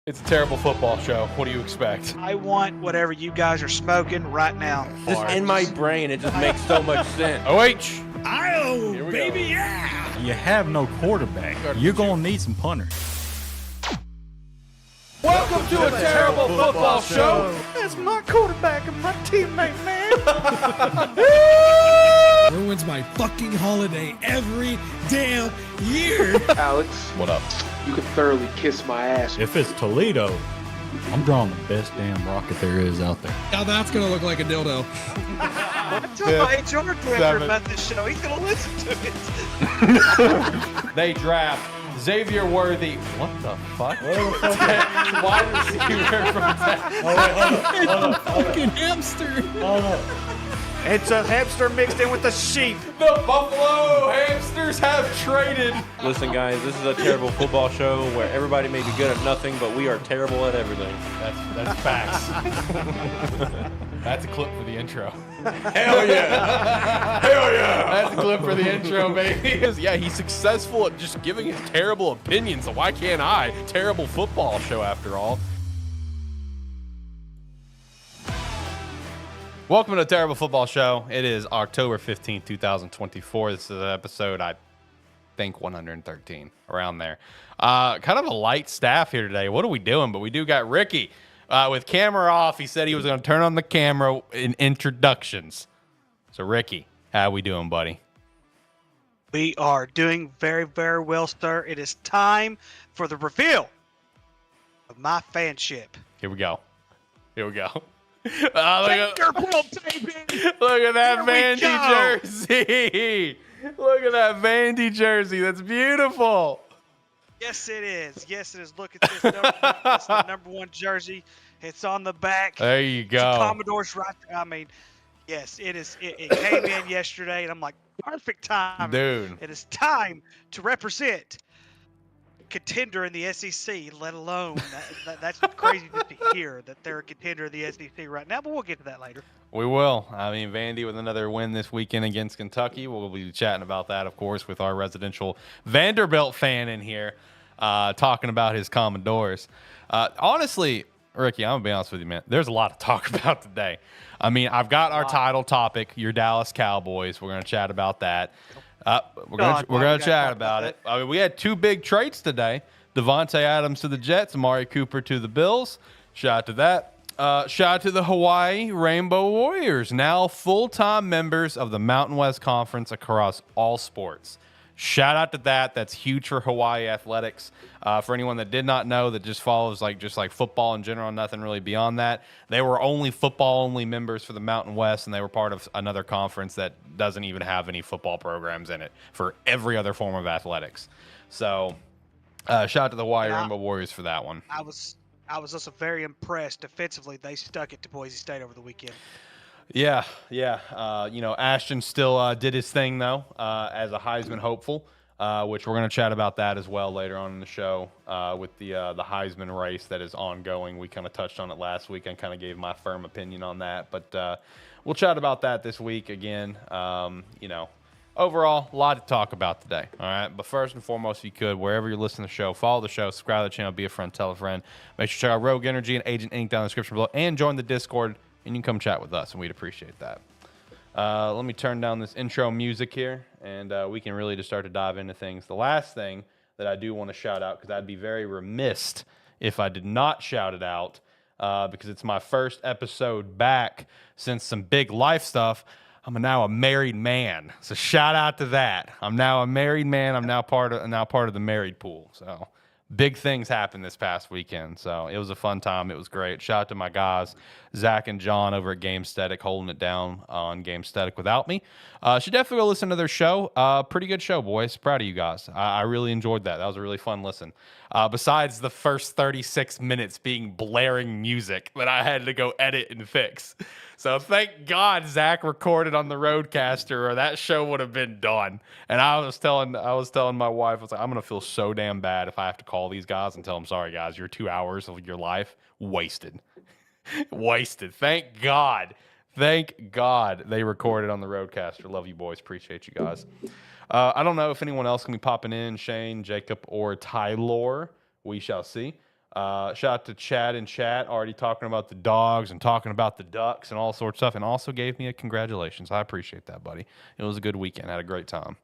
It's a terrible football show. What do you expect? I want whatever you guys are smoking right now. Just in my brain, it just makes so much sense. OH! Io, baby, yeah! You have no quarterback. You're going to need some punters. Welcome to a terrible football show. That's my quarterback and my teammate, man. Ruins my fucking holiday every damn year. Alex, What up? you can thoroughly kiss my ass. If it's Toledo, I'm drawing the best damn rocket there is out there. Now that's gonna look like a dildo. Tell my HR director about this show. He's going to listen to it. They draft Xavier Worthy. What the fuck? Wide receiver from Texas. Fucking hamster. It's a hamster mixed in with a sheep. The Buffalo Hamsters have traded. Listen, guys, this is a terrible football show where everybody may be good at nothing, but we are terrible at everything. That's facts. That's a clip for the intro. Hell yeah! Hell yeah! That's a clip for the intro, baby. Yeah, he's successful at just giving his terrible opinions, so why can't I? Terrible football show, after all. Welcome to the Terrible Football Show. It is October 15th, 2024. This is an episode, I think, 113, around there. Kind of a light staff here today. What are we doing? But we do got Ricky with camera off. He said he was going to turn on the camera in introductions. So, Ricky, how we doing, buddy? We are doing very, very well, sir. It is time for the reveal of my fanship. Here we go. Here we go. Look at that Here we Vandy jersey. Look at that Vandy jersey. That's beautiful. Yes, it is. Yes, it is. Look at this. It's the number one jersey. It's on the back. There you The go. Commodores right there. I mean, yes, it is. It came in yesterday, and I'm like, perfect time. Dude. It is time to represent contender in the SEC, let alone that's crazy to hear that they're a contender in the SEC right now, but we'll get to that later. We will. I mean, Vandy with another win this weekend against Kentucky. We'll be chatting about that, of course, with our residential Vanderbilt fan in here, talking about his Commodores. Honestly, Ricky, I'm going to be honest with you, man. There's a lot to talk about today. I mean, I've got our title topic, your Dallas Cowboys. We're going to chat about that. We're going to chat about it. I mean, we had two big trades today. Devontae Adams to the Jets, Amari Cooper to the Bills. Shout out to that. Shout out to the Hawaii Rainbow Warriors, now full-time members of the Mountain West Conference across all sports. Shout out to that. That's huge for Hawaii athletics. For anyone that did not know, that just follows just like football in general, nothing really beyond that. They were only football-only members for the Mountain West, and they were part of another conference that doesn't even have any football programs in it for every other form of athletics. So, shout out to the Hawaii Rainbow Warriors for that one. I was also very impressed defensively. They stuck it to Boise State over the weekend. Yeah. Ashton still did his thing, though, as a Heisman hopeful, which we're going to chat about that as well later on in the show with the Heisman race that is ongoing. We kind of touched on it last week and kind of gave my firm opinion on that. But we'll chat about that this week again. Overall, a lot to talk about today. All right. But first and foremost, if you could, wherever you're listening to the show, follow the show, subscribe to the channel, be a friend, tell a friend. Make sure to check out Rogue Energy and Agent Inc. down in the description below and join the Discord. And you can come chat with us, and we'd appreciate that. Let me turn down this intro music here, and we can really just start to dive into things. The last thing that I do want to shout out, because I'd be very remiss if I did not shout it out, because it's my first episode back since some big life stuff. I'm now a married man, so shout out to that. I'm now a married man. I'm now part of the married pool. So big things happened this past weekend, so it was a fun time. It was great. Shout out to my guys, Zach and John over at Gamesthetic, holding it down on Gamesthetic without me. Should definitely go listen to their show. Pretty good show, boys. Proud of you guys. I really enjoyed that. That was a really fun listen. Besides the first 36 minutes being blaring music that I had to go edit and fix. So thank God Zach recorded on the Roadcaster, or that show would have been done. And I was telling my wife, I was like, I'm gonna feel so damn bad if I have to call these guys and tell them, sorry guys, your 2 hours of your life wasted. Wasted. Thank God they recorded on the Roadcaster. Love you boys. Appreciate you guys. I don't know if anyone else can be popping in, Shane, Jacob, or Tyler. We shall see. Shout out to Chad in chat, already talking about the dogs and talking about the ducks and all sorts of stuff, and also gave me a congratulations. I appreciate that, buddy. It was a good weekend. Had a great time.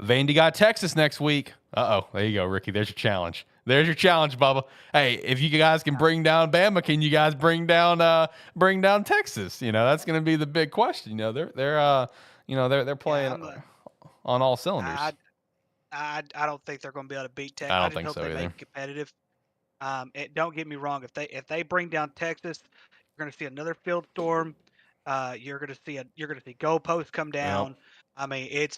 Vandy got Texas next week. There you go, Ricky. There's your challenge. There's your challenge, Bubba. Hey, if you guys can bring down Bama, can you guys bring down Texas? You know, that's going to be the big question. You know, they're playing on all cylinders. I don't think they're going to be able to beat Texas. I I don't just think hope so they either. make it competitive. Don't get me wrong. If they bring down Texas, you're going to see another field storm. You're going to see goalposts come down. I mean,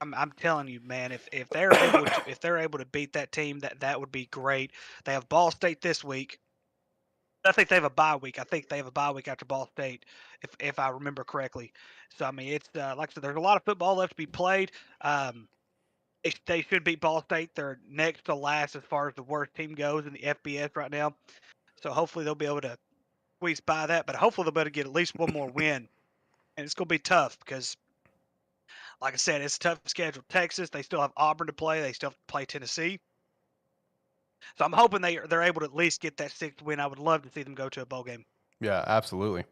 I'm telling you, man. If they're able to beat that team, that would be great. They have Ball State this week. I think they have a bye week. I think they have a bye week after Ball State, if I remember correctly. So I mean, it's like I said, there's a lot of football left to be played. They should beat Ball State. They're next to last as far as the worst team goes in the FBS right now. So hopefully they'll be able to squeeze by that. But hopefully they'll be able to get at least one more win. And it's going to be tough because, like I said, it's a tough schedule. Texas, they still have Auburn to play. They still have to play Tennessee. So I'm hoping they're able to at least get that sixth win. I would love to see them go to a bowl game. Yeah, absolutely.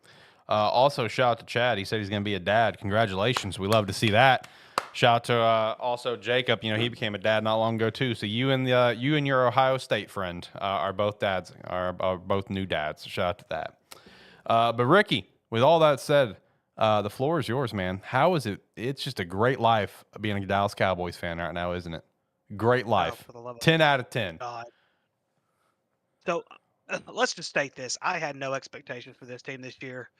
Also, shout out to Chad. He said he's going to be a dad. Congratulations. We love to see that. Shout out to also Jacob. You know, he became a dad not long ago too. So you and your Ohio State friend are both dads. Are both new dads. So shout out to that. But Ricky, with all that said, the floor is yours, man. How is it? It's just a great life being a Dallas Cowboys fan right now, isn't it? Great life. For the love of 10 out of 10. God. So let's just state this: I had no expectations for this team this year.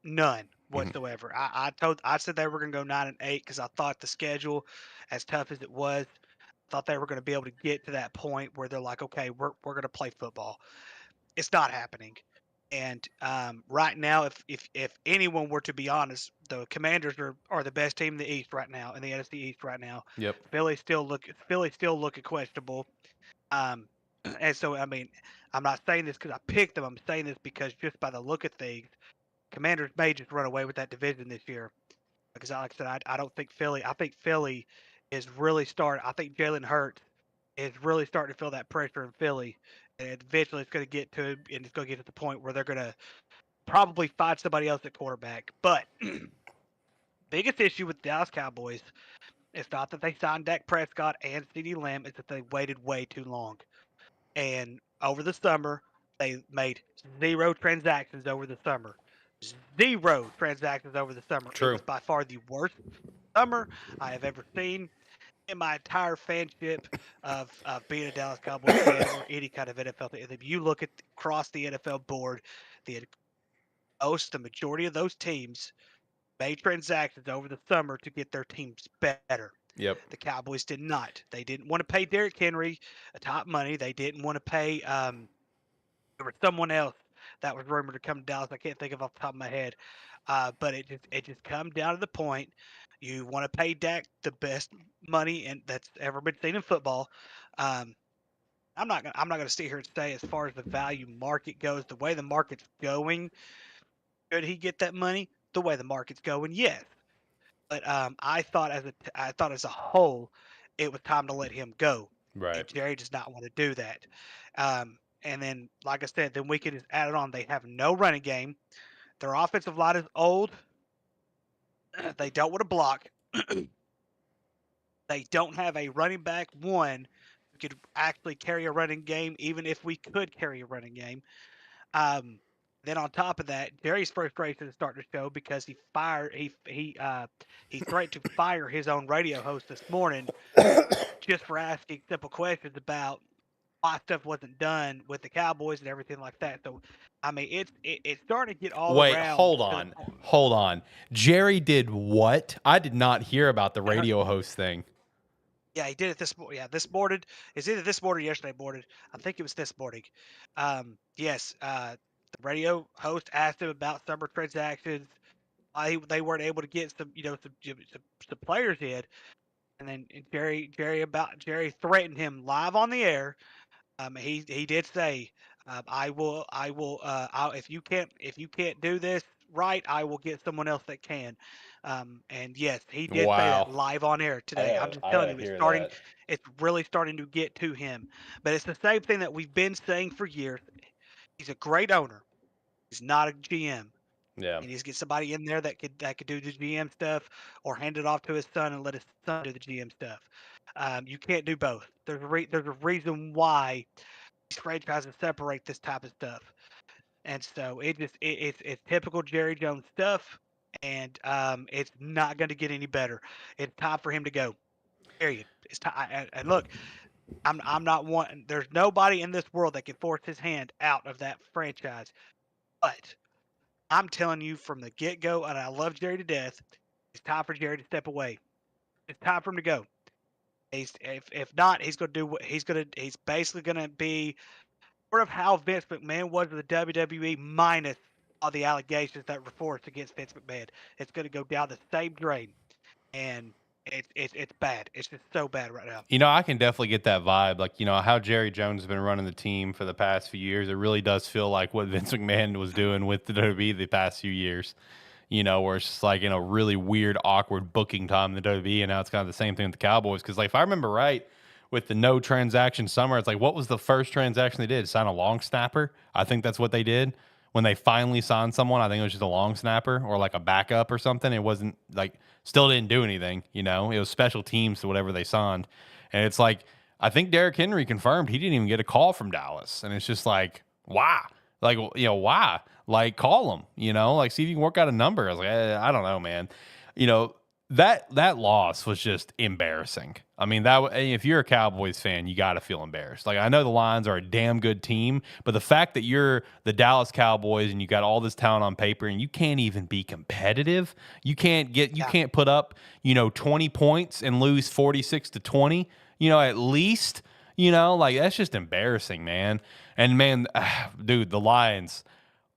None whatsoever. I said they were going to go 9-8 because I thought the schedule, as tough as it was, thought they were going to be able to get to that point where they're like, okay, we're going to play football. It's not happening. And right now, if anyone were to be honest, the Commanders are the best team in the East right now, in the NFC East right now. Yep. Philly's still looking questionable. And so I mean, I'm not saying this because I picked them. I'm saying this because just by the look of things, Commanders may just run away with that division this year. Because, like I said, I don't think Philly. I think Philly is really starting. I think Jalen Hurts is really starting to feel that pressure in Philly, and eventually it's going to get to, and it's going to get to the point where they're going to probably find somebody else at quarterback. But biggest issue with the Dallas Cowboys is not that they signed Dak Prescott and CeeDee Lamb; it's that they waited way too long. And over the summer, they made 0 transactions over the summer. 0 transactions over the summer. True. It was by far the worst summer I have ever seen in my entire fanship of being a Dallas Cowboys fan or any kind of NFL thing. If you look across the NFL board, the majority of those teams made transactions over the summer to get their teams better. Yep. The Cowboys did not. They didn't want to pay Derrick Henry top money. They didn't want to pay there was someone else that was rumored to come to Dallas. I can't think of off the top of my head. But it just comes down to the point. You want to pay Dak the best money and that's ever been seen in football. I'm not gonna sit here and say as far as the value market goes, the way the market's going, should he get that money? The way the market's going, yes. But I thought as a whole, it was time to let him go. Right. And Jerry does not want to do that. And then, like I said, then we can just add it on. They have no running game. Their offensive line is old. They don't want to block. They don't have a running back one who could actually carry a running game, even if we could carry a running game. Then on top of that, Jerry's frustration is starting to show because he threatened to fire his own radio host this morning just for asking simple questions about why stuff wasn't done with the Cowboys and everything like that. So, I mean, it's starting to get all around. Wait, hold on. Jerry did what? I did not hear about the radio host thing. Yeah, he did it this morning. Yeah, this morning. It's either this morning or yesterday morning. I think it was this morning. Yes, the radio host asked him about summer transactions. They weren't able to get some players in, and then Jerry threatened him live on the air. He did say, if you can't do this right, I will get someone else that can. And yes, he did say that live on air today. I'm just telling you, it's really starting to get to him. But it's the same thing that we've been saying for years. He's a great owner. He's not a GM. Yeah. He needs to get somebody in there that could do the GM stuff, or hand it off to his son and let his son do the GM stuff. You can't do both. There's a reason why these franchises separate this type of stuff. And so it's typical Jerry Jones stuff, and it's not going to get any better. It's time for him to go. Period. It's time. And look, I'm not one. There's nobody in this world that can force his hand out of that franchise. But I'm telling you from the get go, and I love Jerry to death. It's time for Jerry to step away. It's time for him to go. If not, he's going to do what he's basically going to be sort of how Vince McMahon was with the WWE, minus all the allegations that were forced against Vince McMahon. It's going to go down the same drain, and it's bad. It's just so bad right now. You know, I can definitely get that vibe. Like, you know, how Jerry Jones has been running the team for the past few years. It really does feel like what Vince McMahon was doing with the WWE the past few years. You know, where it's just like in a really weird, awkward booking time in the WWE, and now it's kind of the same thing with the Cowboys. Because, like, if I remember right, with the no transaction summer, it's like, what was the first transaction they did? Sign a long snapper? I think that's what they did. When they finally signed someone, I think it was just a long snapper or like a backup or something. It wasn't like, still didn't do anything, you know? It was special teams to whatever they signed. And it's like, I think Derrick Henry confirmed he didn't even get a call from Dallas. And it's just like, why? Like, you know, why? Like, call him, you know? Like, see if you can work out a number. I was like, I don't know, man. You know, that loss was just embarrassing. I mean, if you're a Cowboys fan, you got to feel embarrassed. Like, I know the Lions are a damn good team, but the fact that you're the Dallas Cowboys and you got all this talent on paper and you can't even be competitive, you can't put up, you know, 20 points and lose 46-20, you know, at least, you know, like, that's just embarrassing, man. And man, dude, the Lions,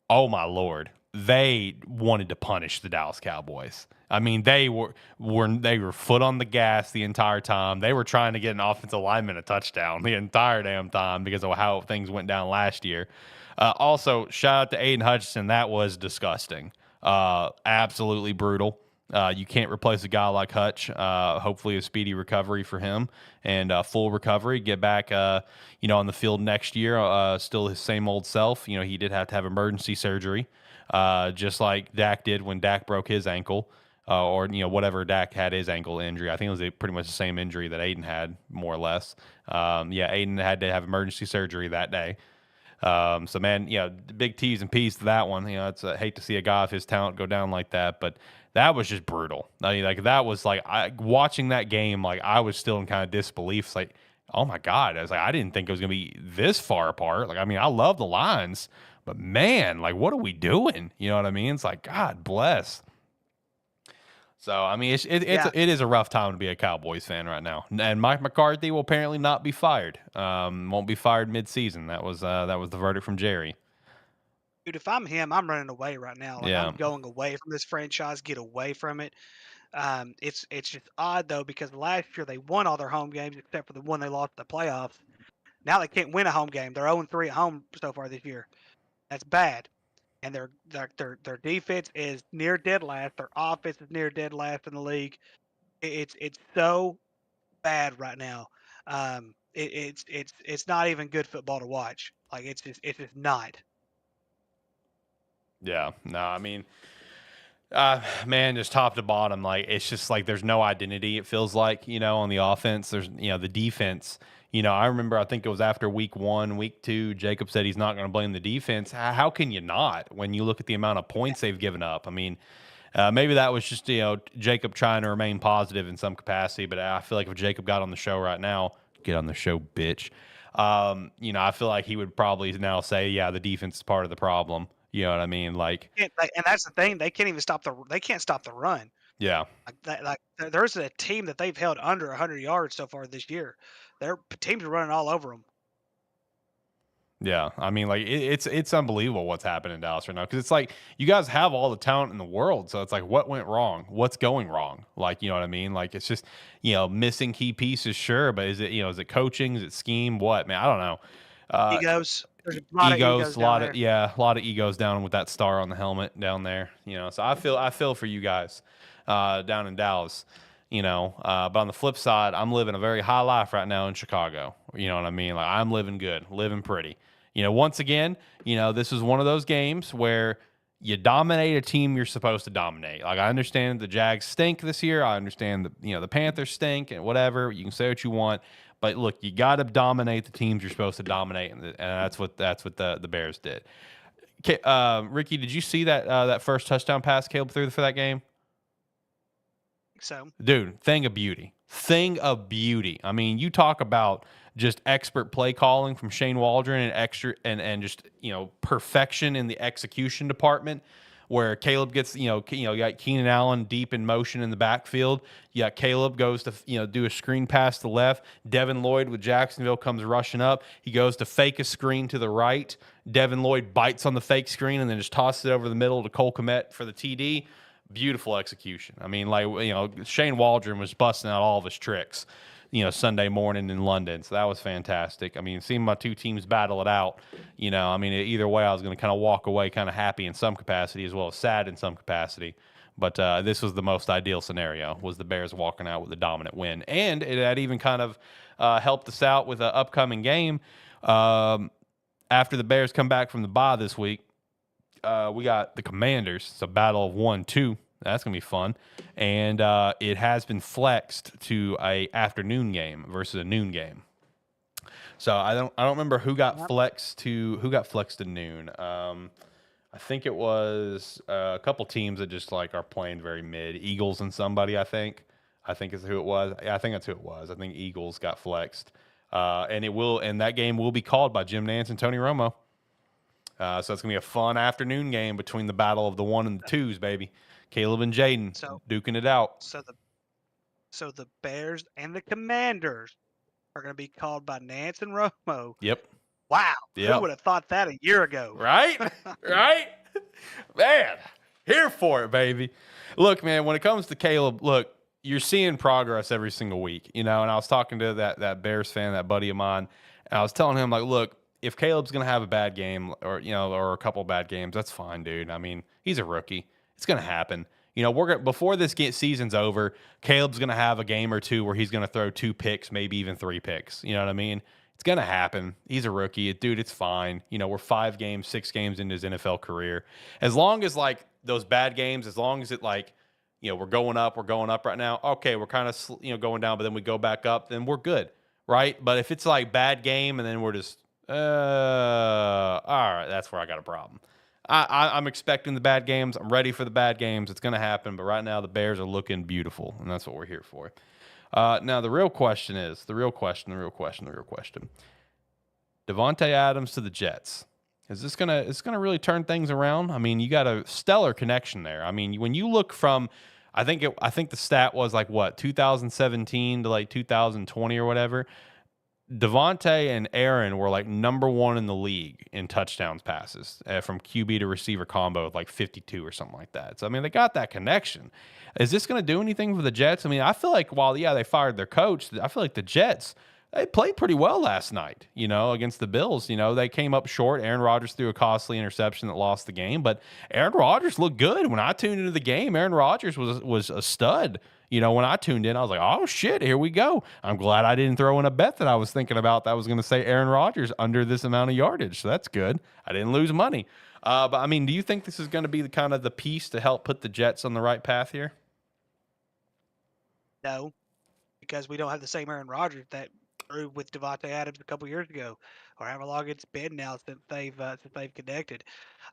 oh my Lord, they wanted to punish the Dallas Cowboys. I mean, they were foot on the gas the entire time. They were trying to get an offensive lineman a touchdown the entire damn time because of how things went down last year. Also, shout out to Aiden Hutchinson. That was disgusting. Absolutely brutal. You can't replace a guy like Hutch. Hopefully a speedy recovery for him and full recovery. Get back, you know, on the field next year. Still his same old self. You know, he did have to have emergency surgery, just like Dak did when Dak broke his ankle. Or, you know, whatever Dak had his ankle injury. I think it was pretty much the same injury that Aiden had, more or less. Yeah, Aiden had to have emergency surgery that day. So, man, yeah, big T's and P's to that one. You know, I hate to see a guy of his talent go down like that, but that was just brutal. I mean, like, that was like, watching that game, like, I was still in kind of disbelief. It's like, oh my God. I was like, I didn't think it was going to be this far apart. Like, I mean, I love the Lions, but man, like, what are we doing? You know what I mean? It's like, God bless. So, I mean, it is a rough time to be a Cowboys fan right now. And Mike McCarthy will apparently not be fired. Won't be fired mid-season. That was the verdict from Jerry. Dude, if I'm him, I'm running away right now. Like, Yeah. I'm going away from this franchise, get away from it. It's just odd, though, because last year they won all their home games except for the one they lost in the playoffs. Now they can't win a home game. They're 0-3 at home so far this year. That's bad. And their defense is near dead last. Their offense is near dead last in the league. It's so bad right now. It's not even good football to watch. Like, it's just not. Yeah. No, I mean, man, just top to bottom, like, it's just like there's no identity, it feels like, you know, on the offense. There's, you know, the defense. You know, I remember, I think it was after week 1, week 2, Jacob said he's not going to blame the defense. How can you not when you look at the amount of points they've given up? I mean, maybe that was just, you know, Jacob trying to remain positive in some capacity, but I feel like if Jacob got on the show right now, get on the show, bitch. You know, I feel like he would probably now say, yeah, the defense is part of the problem. You know what I mean? Like, And that's the thing. They can't even stop the run. yeah. Like there's a team that they've held under 100 yards so far this year. Their teams are running all over them. Yeah, I mean, like, it's unbelievable what's happening in Dallas right now, because it's like you guys have all the talent in the world, so it's like, what went wrong? What's going wrong? Like, you know what I mean? Like, it's just, you know, missing key pieces, sure, but is it coaching? Is it scheme? What, man? I don't know. Egos. There's a lot of egos a lot of egos down with that star on the helmet down there. You know, so I feel for you guys. down in Dallas. But on the flip side, I'm living a very high life right now in Chicago. You know what I mean? Like, I'm living good, living pretty. Once again, this is one of those games where you dominate a team you're supposed to dominate. Like, I understand the Jags stink this year. I understand the Panthers stink and whatever. You can say what you want, but look, you got to dominate the teams you're supposed to dominate, and that's what the Bears did. Okay, Ricky, did you see that first touchdown pass Caleb threw for that game? So, dude, thing of beauty. I mean, you talk about just expert play calling from Shane Waldron and just perfection in the execution department, where Caleb gets you got Keenan Allen deep in motion in the backfield. You got Caleb goes to do a screen pass to the left. Devin Lloyd with Jacksonville comes rushing up. He goes to fake a screen to the right. Devin Lloyd bites on the fake screen and then just tosses it over the middle to Cole Kmet for the TD. Beautiful execution. I mean, Shane Waldron was busting out all of his tricks, Sunday morning in London. So that was fantastic. I mean, seeing my two teams battle it out, I mean, either way, I was going to kind of walk away kind of happy in some capacity as well as sad in some capacity. But this was the most ideal scenario, was the Bears walking out with a dominant win. And it had even kind of helped us out with an upcoming game. After the Bears come back from the bye this week, we got the Commanders. It's a battle of 1-2. That's going to be fun. And it has been flexed to a afternoon game versus a noon game. So I don't remember who got flexed to noon. I think it was a couple teams that just are playing very mid. Eagles and somebody, I think is who it was. I think that's who it was. I think Eagles got flexed. And that game will be called by Jim Nantz and Tony Romo. So it's going to be a fun afternoon game between the battle of the 1 and the 2s, baby. Caleb and Jaden duking it out. So the Bears and the Commanders are going to be called by Nantz and Romo. Yep. Wow. Yep. Who would have thought that a year ago? Right? Right? Man, here for it, baby. Look, man, when it comes to Caleb, look, you're seeing progress every single week, and I was talking to that Bears fan, that buddy of mine, and I was telling him, look, if Caleb's going to have a bad game or a couple of bad games, that's fine, dude. I mean, he's a rookie. It's going to happen. Before this season's over, Caleb's going to have a game or two where he's going to throw 2 picks, maybe even 3 picks. You know what I mean? It's going to happen. He's a rookie. Dude, it's fine. We're 5 games, 6 games into his NFL career. As long as, those bad games, as long as it, we're going up right now. Okay, we're kind of, going down, but then we go back up, then we're good, right? But if it's, bad game and then we're just, all right, that's where I got a problem. I'm expecting the bad games. I'm ready for the bad games. It's going to happen. But right now, the Bears are looking beautiful, and that's what we're here for. Now, the real question is, Davante Adams to the Jets. Is this gonna really turn things around? I mean, you got a stellar connection there. I mean, when you look from, I think the stat was 2017 to 2020 or whatever. Davante and Aaron were number 1 in the league in touchdowns passes from QB to receiver combo with 52 or something like that. So, I mean, they got that connection. Is this going to do anything for the Jets? I mean, I feel like while, they fired their coach, I feel like the Jets, they played pretty well last night, against the Bills. They came up short. Aaron Rodgers threw a costly interception that lost the game, but Aaron Rodgers looked good. When I tuned into the game, Aaron Rodgers was a stud. When I tuned in, I was like, oh, shit, here we go. I'm glad I didn't throw in a bet that I was thinking about that was going to say Aaron Rodgers under this amount of yardage. So that's good. I didn't lose money. But, I mean, do you think this is going to be the piece to help put the Jets on the right path here? No, because we don't have the same Aaron Rodgers that threw with Davante Adams a couple years ago, or however long it's been now since they've connected.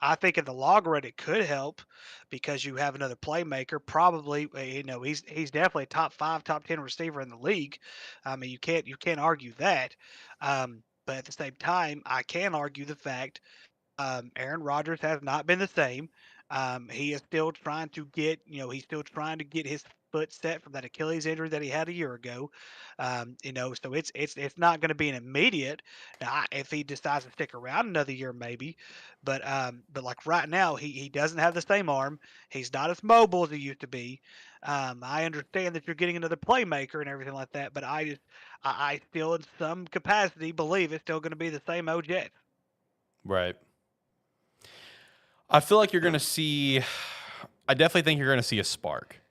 I think in the long run it could help because you have another playmaker. Probably, he's definitely a top 5, top 10 receiver in the league. I mean, you can't argue that. But at the same time, I can argue the fact Aaron Rodgers has not been the same. He is still trying to get his foot set from that Achilles injury that he had a year ago. So it's not going to be an immediate. Now, if he decides to stick around another year, maybe, but right now, he doesn't have the same arm. He's not as mobile as he used to be. I understand that you're getting another playmaker and everything like that, but I still, in some capacity, believe it's still going to be the same old Jets. Right. I feel like you're going to see. I definitely think you're going to see a spark.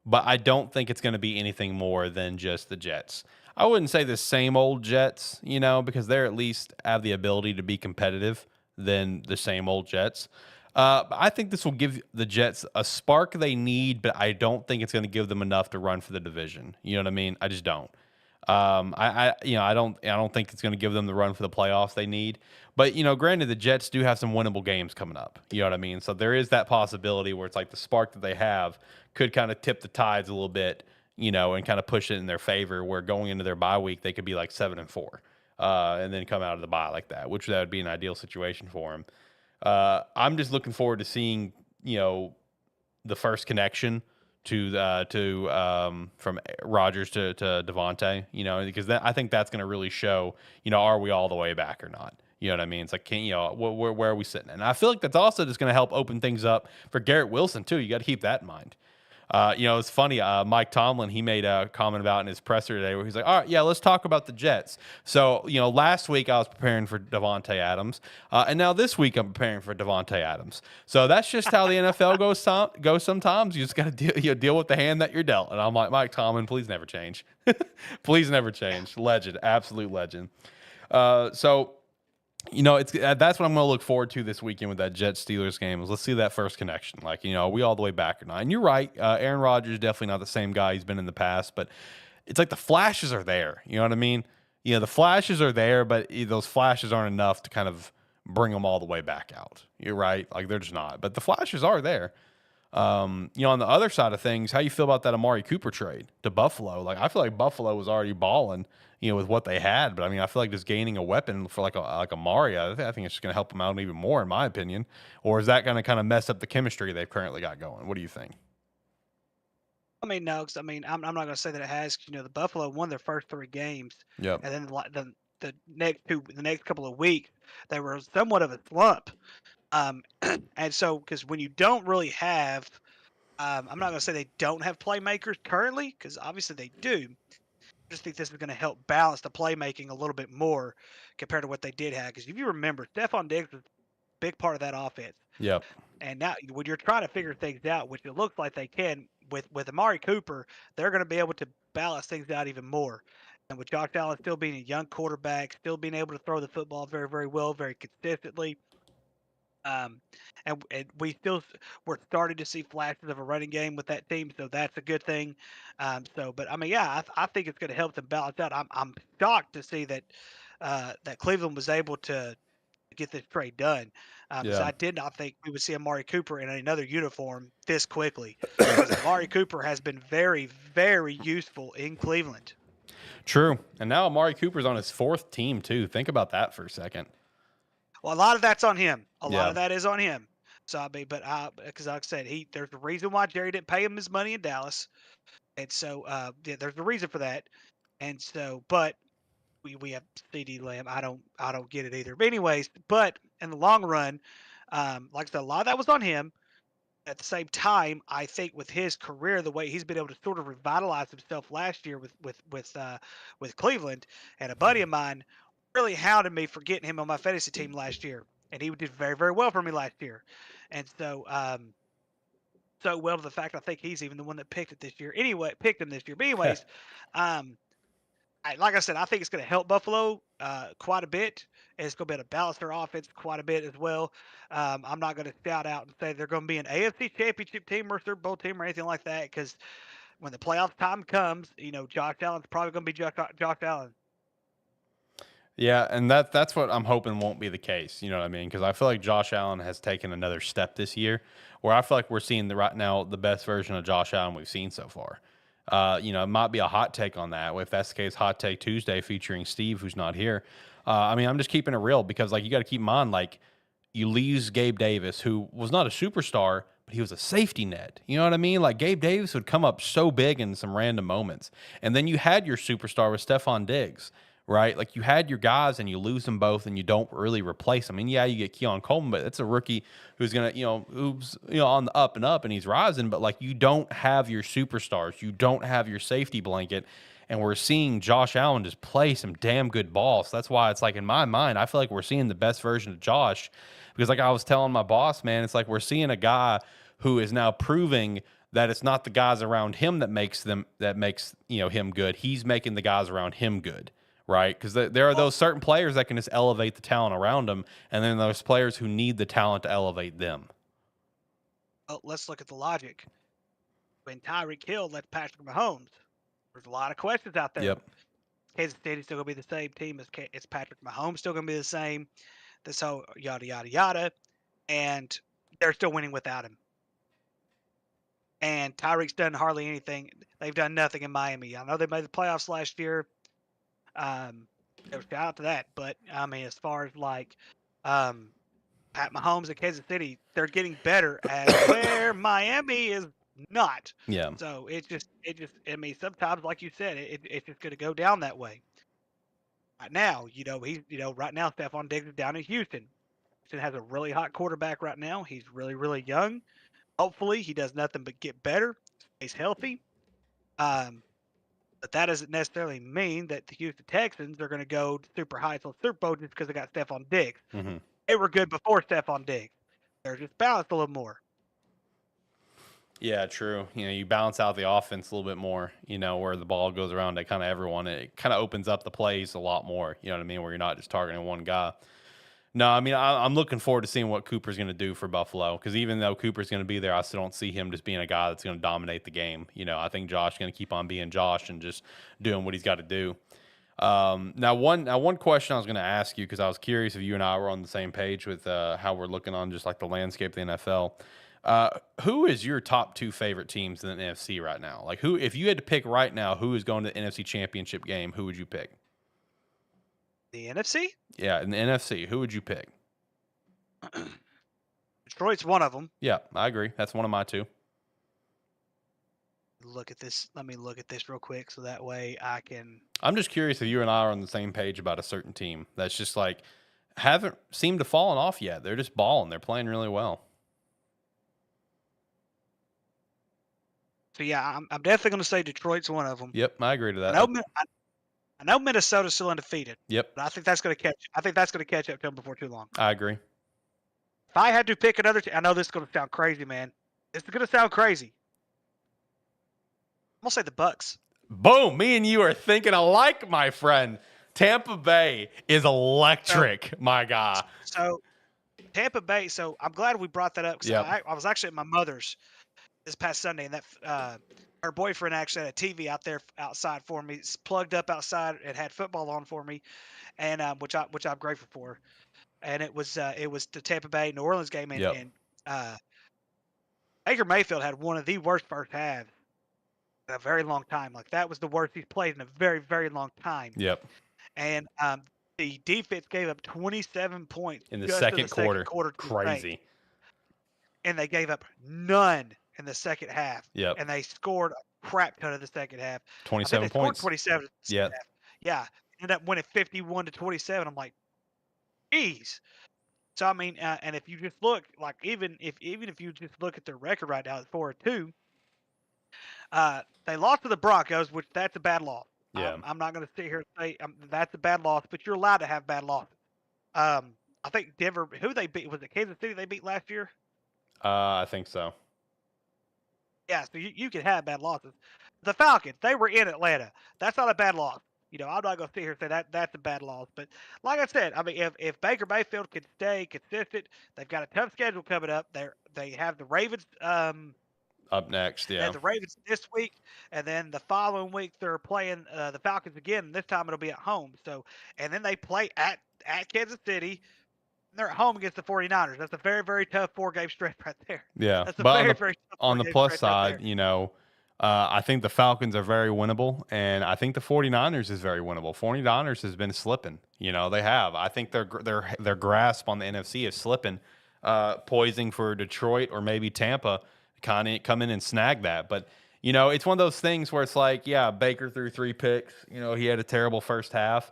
but I don't think it's going to be anything more than just the Jets. I wouldn't say the same old Jets, because they're at least have the ability to be competitive than the same old Jets. I think this will give the Jets a spark they need, but I don't think it's going to give them enough to run for the division. You know what I mean? I just don't. I don't think it's going to give them the run for the playoffs they need. But granted, the Jets do have some winnable games coming up. You know what I mean? So there is that possibility where it's like the spark that they have could kind of tip the tides a little bit, and kind of push it in their favor. Where going into their bye week, they could be like 7-4, and then come out of the bye like that, which that would be an ideal situation for them. I'm just looking forward to seeing the first connection from Rodgers to Devontae, because I think that's going to really show, are we all the way back or not? You know what I mean? It's like, where are we sitting? And I feel like that's also just going to help open things up for Garrett Wilson too. You got to keep that in mind. It's funny. Mike Tomlin, he made a comment about in his presser today where he's like, all right, yeah, let's talk about the Jets. So, last week I was preparing for Devontae Adams, and now this week I'm preparing for Devontae Adams. So that's just how the NFL goes sometimes. You just got to deal with the hand that you're dealt. And I'm like, Mike Tomlin, please never change. Please never change. Legend, absolute legend. It's that's what I'm going to look forward to this weekend with that Jets-Steelers game is let's see that first connection. Like, are we all the way back or not? And you're right. Aaron Rodgers is definitely not the same guy he's been in the past, but it's like the flashes are there. You know what I mean? The flashes are there, but those flashes aren't enough to kind of bring them all the way back out. You're right. Like, they're just not. But the flashes are there. On the other side of things, how you feel about that Amari Cooper trade to Buffalo? Like, I feel like Buffalo was already balling, with what they had. But I mean, I feel like just gaining a weapon for like Amari, I think it's just going to help them out even more, in my opinion. Or is that going to kind of mess up the chemistry they've currently got going? What do you think? I mean, no, because I'm not going to say that it has. The Buffalo won their first 3 games. Yep. And then the next couple of weeks, they were somewhat of a slump. And so, because when you don't really have, I'm not going to say they don't have playmakers currently, because obviously they do. I just think this is going to help balance the playmaking a little bit more compared to what they did have. Because if you remember, Stephon Diggs was a big part of that offense. Yep. And now, when you're trying to figure things out, which it looks like they can with Amari Cooper, they're going to be able to balance things out even more. And with Josh Allen still being a young quarterback, still being able to throw the football very, very well, very consistently. And we're starting to see flashes of a running game with that team, so that's a good thing. But I mean, yeah, I think it's going to help them balance out. I'm shocked to see that Cleveland was able to get this trade done. Because I did not think we would see Amari Cooper in another uniform this quickly. Because Amari Cooper has been very, very useful in Cleveland. True, and now Amari Cooper's on his 4th team too. Think about that for a second. Well, a lot of that's on him. A lot of that is on him. So I mean, because like I said, there's a reason why Jerry didn't pay him his money in Dallas, and so there's a reason for that. And so, but we have CD Lamb. I don't get it either. But anyways, but in the long run, like I said, a lot of that was on him. At the same time, I think with his career, the way he's been able to sort of revitalize himself last year with Cleveland, and a buddy of mine really hounded me for getting him on my fantasy team last year, and he did very, very well for me last year. And so, so well to the fact I think he's even the one that picked him this year. But anyways, like I said, I think it's going to help Buffalo quite a bit. And it's going to be able to balance their offense quite a bit as well. I'm not going to shout out and say they're going to be an AFC Championship team or Super Bowl team or anything like that, because when the playoff time comes, Josh Allen's probably going to be Josh Allen. Yeah, and that's what I'm hoping won't be the case. You know what I mean? Because I feel like Josh Allen has taken another step this year, where I feel like we're seeing right now the best version of Josh Allen we've seen so far. It might be a hot take on that. If that's the case, Hot Take Tuesday featuring Steve, who's not here. I mean, I'm just keeping it real because, like, you got to keep in mind, like, you lose Gabe Davis, who was not a superstar, but he was a safety net. You know what I mean? Like, Gabe Davis would come up so big in some random moments. And then you had your superstar with Stephon Diggs, right? Like, you had your guys and you lose them both and you don't really replace them. I mean, yeah, you get Keon Coleman, but it's a rookie who's going to, who's on the up and up and he's rising, but, like, you don't have your superstars. You don't have your safety blanket. And we're seeing Josh Allen just play some damn good ball. So that's why it's like, in my mind, I feel like we're seeing the best version of Josh. Because, like I was telling my boss, man, it's like we're seeing a guy who is now proving that it's not the guys around him that makes him good. He's making the guys around him good, right? Because there are those certain players that can just elevate the talent around them, and then there's players who need the talent to elevate them. Well, let's look at the logic. When Tyreek Hill left Patrick Mahomes, there's a lot of questions out there. Yep. Kansas City's still going to be the same team. Is Patrick Mahomes still going to be the same? This whole yada, yada, yada. And they're still winning without him. And Tyreek's done hardly anything. They've done nothing in Miami. I know they made the playoffs last year. Shout out to that. But, I mean, as far as like Pat Mahomes at Kansas City, they're getting better at where Miami is not. Yeah. So it just, I mean, sometimes, like you said, it's just going to go down that way. Right now, right now, Stephon Diggs is down in Houston. Houston has a really hot quarterback right now. He's really, really young. Hopefully, he does nothing but get better, stays healthy. But that doesn't necessarily mean that the Houston Texans are going to go super high to the Super Bowl just because they got Stephon Diggs. Mm-hmm. They were good before Stephon Diggs. They're just balanced a little more. Yeah, true. You balance out the offense a little bit more, where the ball goes around to kind of everyone. It kind of opens up the plays a lot more, you know what I mean, where you're not just targeting one guy. No, I mean, I'm looking forward to seeing what Cooper's going to do for Buffalo, because even though Cooper's going to be there, I still don't see him just being a guy that's going to dominate the game. I think Josh is going to keep on being Josh and just doing what he's got to do. Now, one question I was going to ask you, because I was curious if you and I were on the same page with how we're looking on just like the landscape of the NFL. Who is your top two favorite teams in the NFC right now? Like, who, if you had to pick right now, who is going to the NFC Championship game, who would you pick? The NFC? Yeah, in the NFC, who would you pick? Detroit's one of them. Yeah, I agree. That's one of my two. Look at this. Let me look at this real quick so that way I can. I'm just curious if you and I are on the same page about a certain team that's just like haven't seemed to fallen off yet. They're just balling. They're playing really well. So yeah, I'm definitely going to say Detroit's one of them. Yep, I agree to that. I know Minnesota's still undefeated. Yep. But I think that's going to catch up to them before too long. I agree. If I had to pick another team, I know this is going to sound crazy, man. This is going to sound crazy. I'm going to say the Bucks. Boom! Me and you are thinking alike, my friend. Tampa Bay is electric, my guy. So Tampa Bay. So I'm glad we brought that up because I was actually at my mother's this past Sunday, and that her boyfriend actually had a TV outside for me. It's plugged up outside. It had football on for me, and which I'm grateful for. And it was the Tampa Bay New Orleans game, and Baker Mayfield had one of the worst first halves in a very long time. Like, that was the worst he's played in a very, very long time. Yep. And the defense gave up 27 points in the second quarter. Crazy. And they gave up none in the second half. Yep. And they scored a crap ton of the second half. 27 points. 27. Yeah. Yeah. Ended up winning 51-27. I'm like, geez. So I mean, and if you just look, like, even if you just look at their record right now, it's 4-2. They lost to the Broncos, which that's a bad loss. Yeah. I'm not going to sit here and say that's a bad loss, but you're allowed to have bad losses. I think Denver, who they beat, was it Kansas City they beat last year? I think so. Yeah, so you can have bad losses. The Falcons, they were in Atlanta. That's not a bad loss. I'm not going to sit here and say that's a bad loss. But like I said, I mean, if Baker Mayfield can stay consistent, they've got a tough schedule coming up. They have the Ravens up next, yeah. And the Ravens this week, and then the following week they're playing the Falcons again. And this time it'll be at home. So, and then they play at Kansas City. And they're at home against the 49ers. That's a very, very tough 4-game stretch right there. Yeah, that's but very on the plus side, I think the Falcons are very winnable, and I think the 49ers is very winnable. 49ers has been slipping. They have. I think their grasp on the NFC is slipping, poising for Detroit or maybe Tampa kind of come in and snag that. But, it's one of those things where it's like, yeah, Baker threw 3 picks. He had a terrible first half.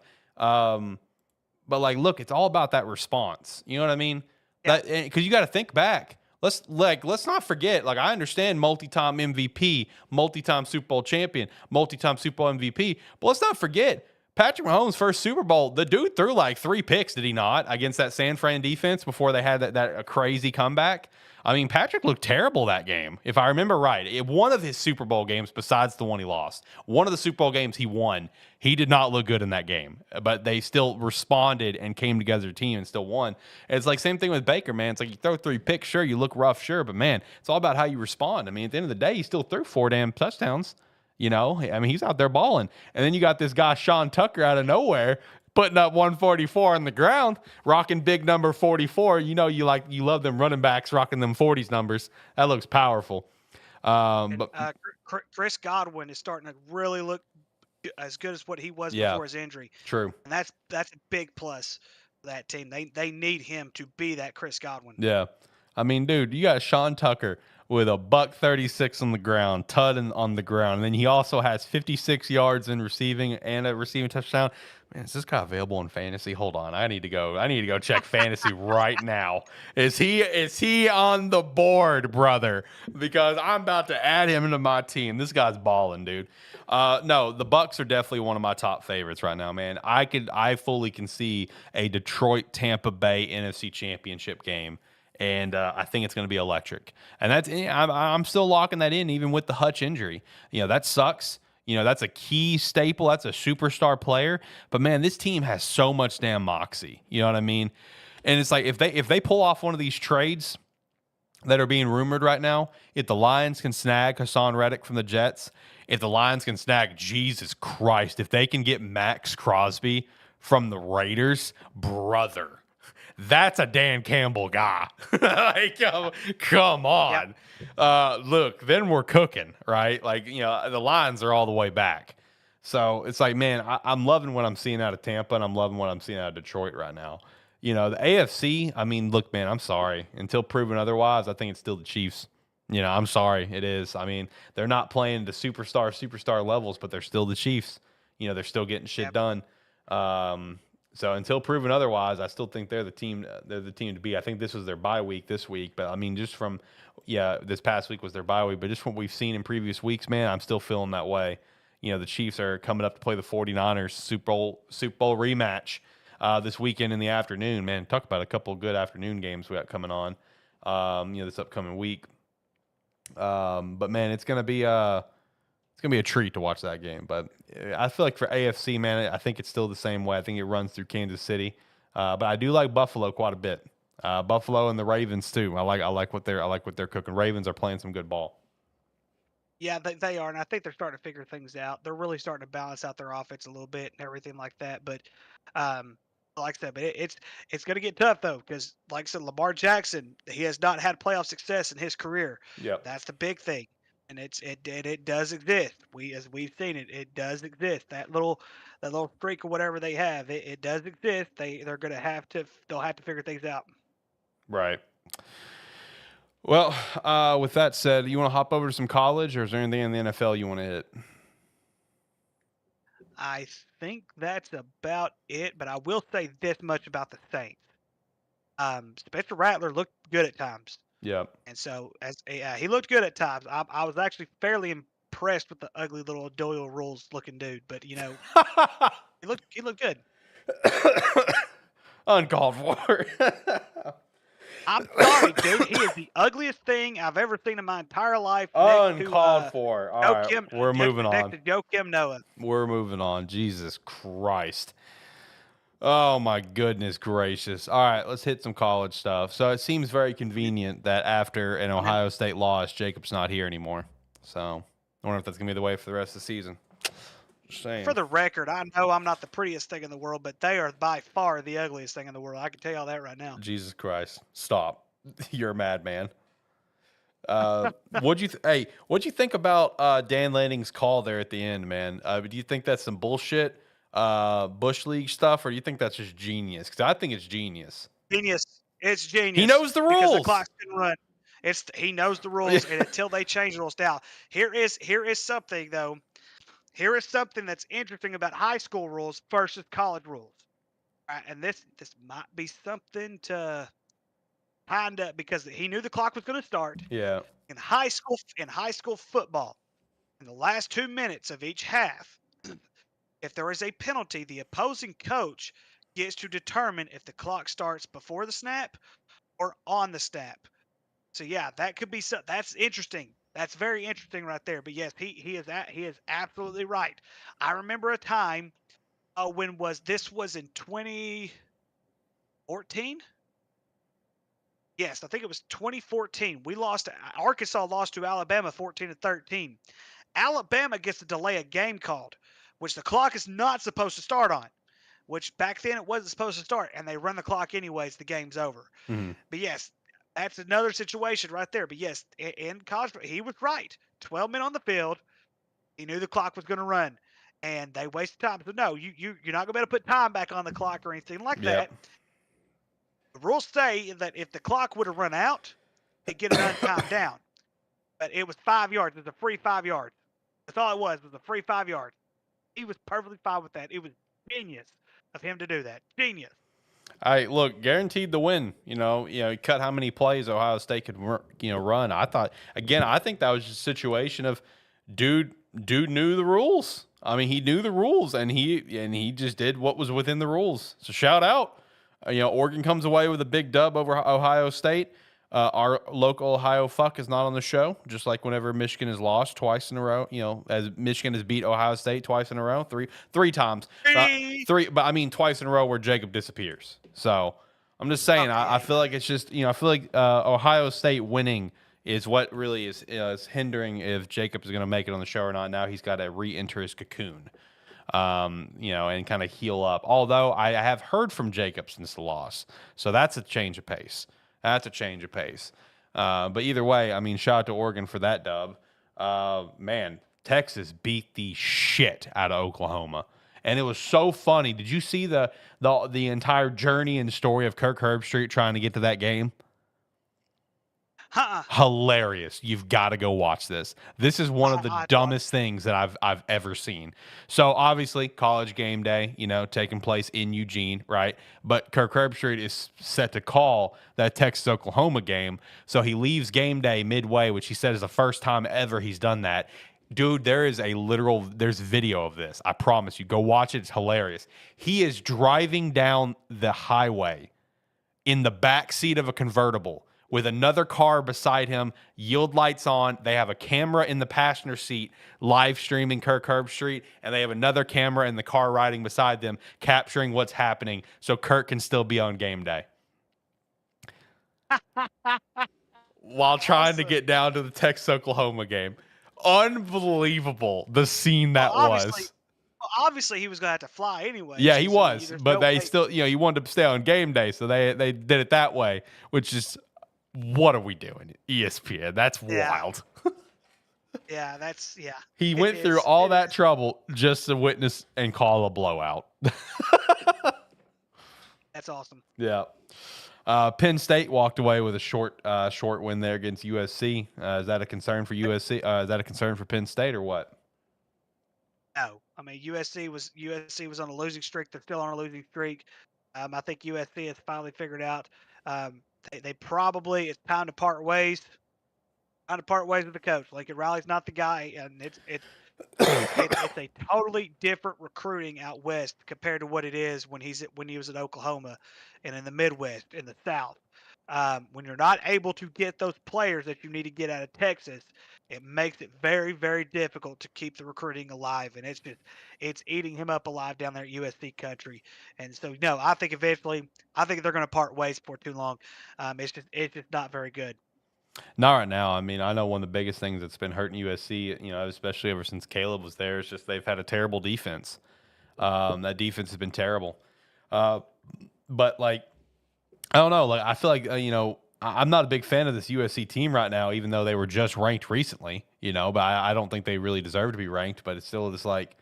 But, like, look, it's all about that response. You know what I mean? Yeah. Because you got to think back. Let's not forget. Like, I understand multi-time MVP, multi-time Super Bowl champion, multi-time Super Bowl MVP, but let's not forget Patrick Mahomes' first Super Bowl, the dude threw like 3 picks, did he not, against that San Fran defense before they had that crazy comeback? I mean, Patrick looked terrible that game, if I remember right. One of his Super Bowl games, besides the one he lost, one of the Super Bowl games he won, he did not look good in that game. But they still responded and came together as a team and still won. And it's like same thing with Baker, man. It's like you throw 3 picks, sure, you look rough, sure, but man, it's all about how you respond. I mean, at the end of the day, he still threw 4 damn touchdowns. You know, I mean, he's out there balling. And then you got this guy, Sean Tucker, out of nowhere, putting up 144 on the ground, rocking big number 44. You know, you love them running backs rocking them 40s numbers. That looks powerful. But Chris Godwin is starting to really look as good as what he was Yeah. before his injury. true. And that's a big plus for that team. They need him to be that Chris Godwin. Yeah. I mean, dude, you got Sean Tucker with a $136 on the ground, on the ground. And then he also has 56 yards in receiving and a receiving touchdown. Man, is this guy available in fantasy? Hold on. I need to go check fantasy right now. Is he on the board, brother? Because I'm about to add him into my team. This guy's balling, dude. No, the Bucks are definitely one of my top favorites right now, man. I fully can see a Detroit Tampa Bay NFC Championship game. And I think it's going to be electric. And I'm still locking that in, even with the Hutch injury. You know, that sucks. You know, that's a key staple. That's a superstar player. But man, this team has so much damn moxie. You know what I mean? And it's like if they pull off one of these trades that are being rumored right now, if the Lions can snag Hassan Reddick from the Jets, if the Lions can snag, Jesus Christ, if they can get Max Crosby from the Raiders, brother. That's a Dan Campbell guy. Like, come on. Look, then we're cooking, right? Like, you know, the Lions are all the way back. So it's like, man, I'm loving what I'm seeing out of Tampa, and I'm loving what I'm seeing out of Detroit right now. You know, the AFC, I mean, look, man, I'm sorry. Until proven otherwise, I think it's still the Chiefs. You know, I'm sorry. It is. I mean, they're not playing the superstar levels, but they're still the Chiefs. You know, they're still getting shit done. So until proven otherwise, I still think they're the team. They're the team to be. I think this was their bye week this week, but I mean, just from this past week was their bye week. But just from what we've seen in previous weeks, man, I'm still feeling that way. You know, the Chiefs are coming up to play the 49ers Super Bowl rematch this weekend in the afternoon. Man, talk about a couple of good afternoon games we got coming on. You know, this upcoming week. But man, it's gonna be a treat to watch that game. But I feel like for AFC, man, I think it's still the same way. I think it runs through Kansas City. But I do like Buffalo quite a bit. Buffalo and the Ravens too. I like what they're cooking. Ravens are playing some good ball. Yeah, they are, and I think they're starting to figure things out. They're really starting to balance out their offense a little bit and everything like that. But like I said, but it's going to get tough though, because like I said, Lamar Jackson, he has not had playoff success in his career. Yep. That's the big thing. And it does exist. As we've seen it does exist. That little streak or whatever they have, it does exist. They'll have to figure things out. Right. Well, with that said, you want to hop over to some college, or is there anything in the NFL you want to hit? I think that's about it. But I will say this much about the Saints. Spencer Rattler looked good at times. Yep. And so he looked good at times. I was actually fairly impressed with the ugly little Doyle Rules looking dude, but you know, he looked good. Uncalled for. I'm sorry, dude. He is the ugliest thing I've ever seen in my entire life. Uncalled for. All right, we're moving next on. to Joe Kim Noah. We're moving on. Jesus Christ. Oh, my goodness gracious. All right, let's hit some college stuff. So it seems very convenient that after an Ohio State loss, Jacob's not here anymore. So I wonder if that's going to be the way for the rest of the season. Just saying. For the record, I know I'm not the prettiest thing in the world, but they are by far the ugliest thing in the world. I can tell you all that right now. Jesus Christ. Stop. You're a madman. What'd you think about Dan Lanning's call there at the end, man? Do you think that's some bullshit? Bush League stuff, or do you think that's just genius? Because I think it's genius. Genius. It's genius. He knows the rules. Because the clock's been run. He knows the rules, and until they change the rules. Now, here is something though. Here is something that's interesting about high school rules versus college rules. All right, and this might be something to kind of, because he knew the clock was going to start. Yeah. In high school football, in the last 2 minutes of each half, if there is a penalty, the opposing coach gets to determine if the clock starts before the snap or on the snap. So yeah, that could be so. That's interesting. That's very interesting right there. But yes, he is absolutely right. I remember a time when this was in 2014. Yes, I think it was 2014. Arkansas lost to Alabama 14-13. Alabama gets a delay of game called, which the clock is not supposed to start on, which back then it wasn't supposed to start, and they run the clock anyways. The game's over. Mm-hmm. But yes, that's another situation right there. But yes, in college, he was right. 12 men on the field. He knew the clock was going to run, and they wasted time. So no, you're not going to be able to put time back on the clock or anything like that. The rules say that if the clock would have run out, they'd get an untimed down. But it was 5 yards. It was a free 5 yards. That's all it was a free 5 yards. He was perfectly fine with that. It was genius of him to do that. Genius. Look, guaranteed the win. He cut how many plays Ohio State could run. I think that was just a situation of dude knew the rules. I mean, he knew the rules, and he just did what was within the rules. So shout out. Oregon comes away with a big dub over Ohio State. Our local Ohio fuck is not on the show, just like whenever Michigan has lost twice in a row. As Michigan has beat Ohio State twice in a row, three times, three. But I mean twice in a row where Jacob disappears. So I'm just saying, I feel like it's just I feel like Ohio State winning is what really is hindering if Jacob is going to make it on the show or not. Now he's got to re-enter his cocoon. And kind of heal up. Although I have heard from Jacob since the loss, so that's a change of pace. But either way, I mean, shout out to Oregon for that dub. Man, Texas beat the shit out of Oklahoma, and it was so funny. Did you see the entire journey and story of Kirk Herbstreit trying to get to that game? Hilarious. You've got to go watch this. This is one of the dumbest things that I've ever seen. So obviously college game day, taking place in Eugene, right? But Kirk Herbstreit is set to call that Texas Oklahoma game. So he leaves game day midway, which he said is the first time ever he's done that. Dude, there's video of this. I promise you. Go watch it. It's hilarious. He is driving down the highway in the back seat of a convertible with another car beside him, yield lights on. They have a camera in the passenger seat live streaming Kirk Herbstreit, and they have another camera in the car riding beside them capturing what's happening so Kirk can still be on game day. While trying to get down to the Texas-Oklahoma game. Unbelievable, the scene that was. Obviously, he was going to have to fly anyway. Yeah, he was, but they still, he wanted to stay on game day, so they did it that way, which is... What are we doing? ESPN. That's wild. Yeah, that's. He went through all that trouble just to witness and call a blowout. That's awesome. Yeah. Penn State walked away with a short win there against USC. Is that a concern for USC? Is that a concern for Penn State or what? No. I mean, USC was on a losing streak. They're still on a losing streak. I think USC has finally figured out. They probably, it's time to part ways. Time to part ways with the coach. Lincoln Riley's not the guy, and it's a totally different recruiting out west compared to what it is when he was at Oklahoma and in the Midwest, in the South. When you're not able to get those players that you need to get out of Texas, it makes it very, very difficult to keep the recruiting alive, and it's eating him up alive down there at USC country. And so, no, I think eventually, they're going to part ways before too long. It's just not very good. Not right now. I mean, I know one of the biggest things that's been hurting USC, especially ever since Caleb was there, is just they've had a terrible defense. That defense has been terrible. But like, I don't know. Like, I feel like I'm not a big fan of this USC team right now, even though they were just ranked recently. But I don't think they really deserve to be ranked. But it's still just like,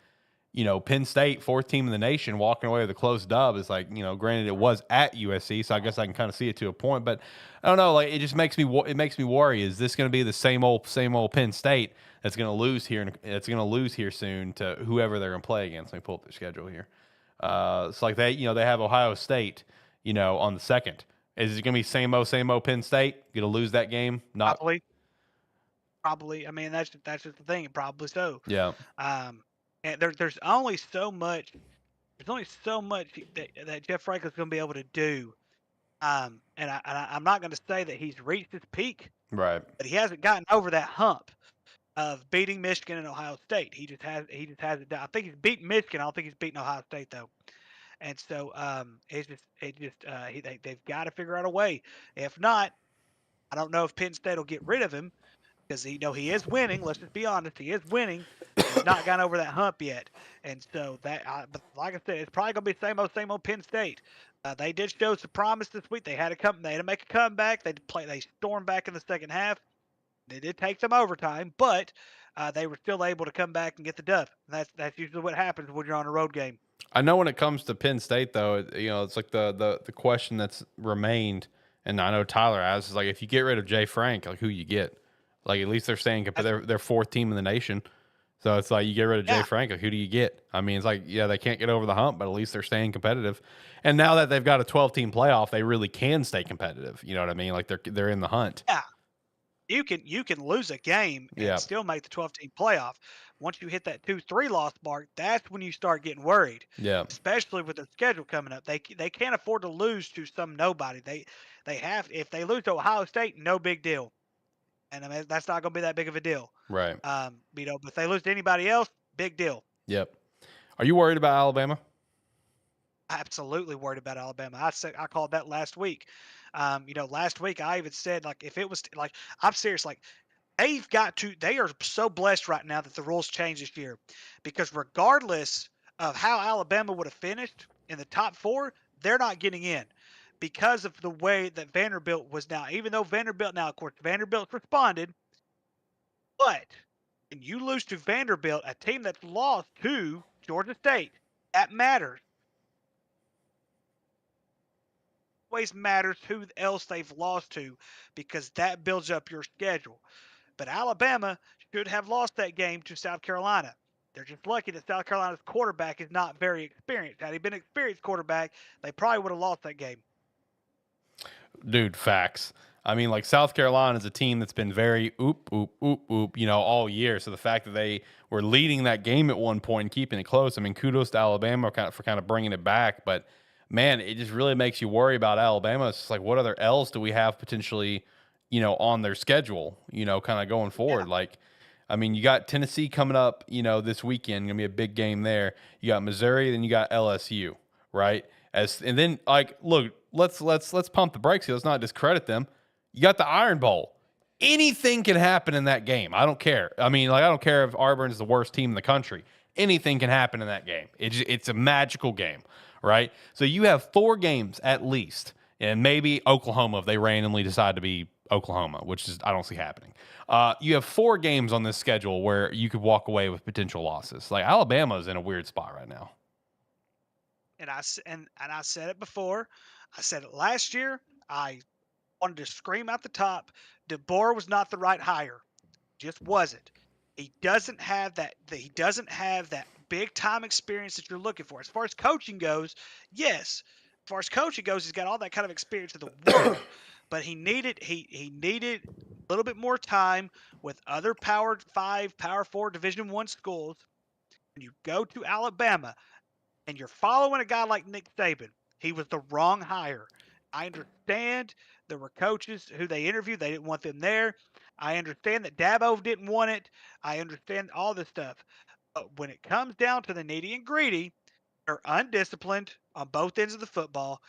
Penn State, fourth team in the nation, walking away with a close dub is like, granted it was at USC, so I guess I can kind of see it to a point. But I don't know. Like, it just makes me worry. Is this going to be the same old Penn State that's going to lose here? It's going to lose here soon to whoever they're going to play against. Let me pull up their schedule here. It's like they have Ohio State. On the second. Is it going to be same old Penn State? Going to lose that game? Not probably. I mean, that's just the thing. Probably so. Yeah. And there's only so much. There's only so much that Jeff Franklin's going to be able to do. I'm not going to say that he's reached his peak, Right. but he hasn't gotten over that hump of beating Michigan and Ohio State. He just hasn't done. I think he's beaten Michigan. I don't think he's beaten Ohio State though. And so they've got to figure out a way. If not, I don't know if Penn State will get rid of him because he is winning. Let's just be honest, he is winning. He's not gotten over that hump yet, and so but like I said, it's probably gonna be same old Penn State. They did show some promise this week. They had to make a comeback. They stormed back in the second half. It did take some overtime, but they were still able to come back and get the dub. That's usually what happens when you're on a road game. I know when it comes to Penn State, though, it's like the question that's remained, and I know Tyler asks, is like, if you get rid of Jay Frank, like, who you get? Like, at least they're staying, they're fourth team in the nation. So it's like, you get rid of Jay Frank, like, who do you get? I mean, it's like, yeah, they can't get over the hump, but at least they're staying competitive. And now that they've got a 12-team playoff, they really can stay competitive. You know what I mean? Like, they're in the hunt. Yeah. You can lose a game and still make the 12-team playoff. Once you hit that 2-3 loss mark, that's when you start getting worried. Yeah. Especially with their schedule coming up. They can't afford to lose to some nobody. They have, if they lose to Ohio State, no big deal. And I mean, that's not going to be that big of a deal. Right. But if they lose to anybody else, big deal. Yep. Are you worried about Alabama? Absolutely worried about Alabama. I called that last week. Last week I even said, like, if it was like, I'm serious, like, they are so blessed right now that the rules changed this year, because regardless of how Alabama would have finished in the top 4, they're not getting in because of the way that Vanderbilt was now. Even though of course, Vanderbilt's responded, but when you lose to Vanderbilt, a team that's lost to Georgia State, that matters. Always matters who else they've lost to, because that builds up your schedule. But Alabama should have lost that game to South Carolina. They're just lucky that South Carolina's quarterback is not very experienced. Had he been an experienced quarterback, they probably would have lost that game. Dude, facts. I mean, like, South Carolina is a team that's been very oop, all year. So the fact that they were leading that game at one point and keeping it close, I mean, kudos to Alabama for kind of bringing it back. But, man, it just really makes you worry about Alabama. It's just like, what other L's do we have potentially, on their schedule, kind of going forward? Yeah. Like, I mean, you got Tennessee coming up, this weekend, going to be a big game there. You got Missouri, then you got LSU, right? And then, like, look, let's pump the brakes here. Let's not discredit them. You got the Iron Bowl. Anything can happen in that game. I don't care. I mean, like, I don't care if Auburn is the worst team in the country. Anything can happen in that game. It's a magical game, right? So you have 4 games at least, and maybe Oklahoma if they randomly decide to be Oklahoma, which is I don't see happening. You have 4 games on this schedule where you could walk away with potential losses. Like, Alabama's in a weird spot right now. And I said it before. I said it last year. I wanted to scream out the top. DeBoer was not the right hire. Just wasn't. He doesn't have that. He doesn't have that big time experience that you're looking for. As far as coaching goes, yes. As far as coaching goes, he's got all that kind of experience in the world. But he needed a little bit more time with other Power 5, Power 4, Division I schools. When you go to Alabama and you're following a guy like Nick Saban, he was the wrong hire. I understand there were coaches who they interviewed. They didn't want them there. I understand that Dabo didn't want it. I understand all this stuff. But when it comes down to the nitty and gritty, they're undisciplined on both ends of the football.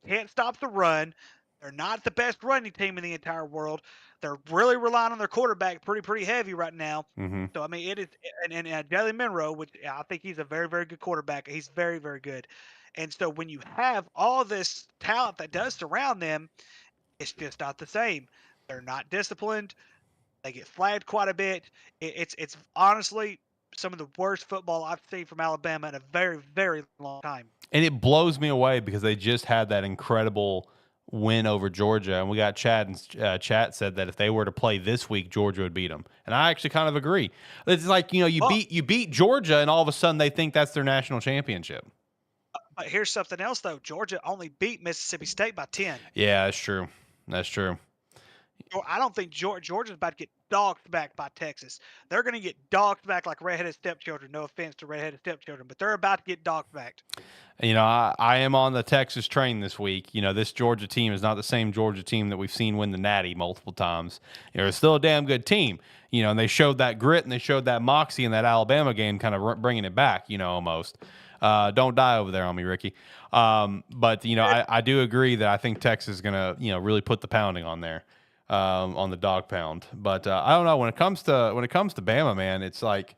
They can't stop the run. They're not the best running team in the entire world. They're really relying on their quarterback pretty heavy right now. Mm-hmm. So, I mean, it is – and Jalen Monroe, which I think he's a very, very good quarterback. He's very, very good. And so when you have all this talent that does surround them, it's just not the same. They're not disciplined. They get flagged quite a bit. It's honestly some of the worst football I've seen from Alabama in a very, very long time. And it blows me away because they just had that incredible win over Georgia. And we got Chad, and Chat said that if they were to play this week, Georgia would beat them. And I actually kind of agree. It's like, you beat Georgia and all of a sudden they think that's their national championship. But here's something else, though. Georgia only beat Mississippi State by 10. Yeah, that's true. That's true. I don't think Georgia's about to get dogged back by Texas. They're going to get dogged back like redheaded stepchildren. No offense to redheaded stepchildren, but they're about to get dogged back. You know, I am on the Texas train this week. You know, this Georgia team is not the same Georgia team that we've seen win the Natty multiple times. You know, it's still a damn good team. You know, and they showed that grit and they showed that moxie in that Alabama game, kind of bringing it back, you know, almost. Don't die over there on me, Ricky. But, you know, I do agree that I think Texas is going to, you know, really put the pounding on there, on the dog pound. But I don't know. When it comes to Bama, man, it's like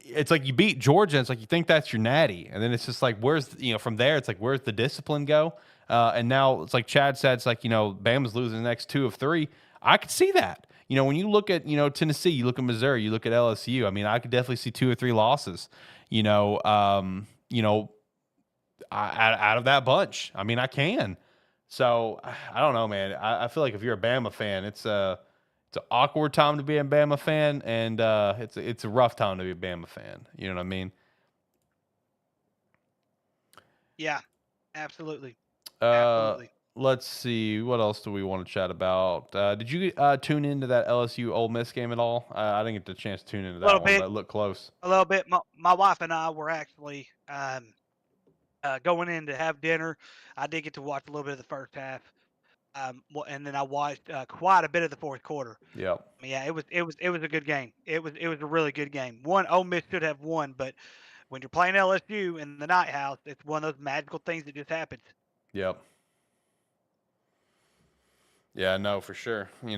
you beat Georgia. It's like you think that's your natty, and then it's just like from there. It's like where's the discipline go? And now it's like Chad said. It's like Bama's losing the next 2 of 3. I could see that. You know, when you look at Tennessee, you look at Missouri, you look at LSU. I mean, I could definitely see 2 or 3 losses. Out of that bunch. I mean, I can. So I don't know, man. I feel like if you're a Bama fan, it's an awkward time to be a Bama fan, and it's a rough time to be a Bama fan. You know what I mean? Yeah, absolutely. Absolutely. Let's see. What else do we want to chat about? Did you tune into that LSU Ole Miss game at all? I didn't get the chance to tune into that one, but look close. A little bit. My wife and I were actually going in to have dinner. I did get to watch a little bit of the first half. And then I watched quite a bit of the fourth quarter. Yeah. Yeah, it was a good game. It was a really good game. Ole Miss should have won, but when you're playing LSU in the Night House, it's one of those magical things that just happens. Yep. Yeah, no, for sure. It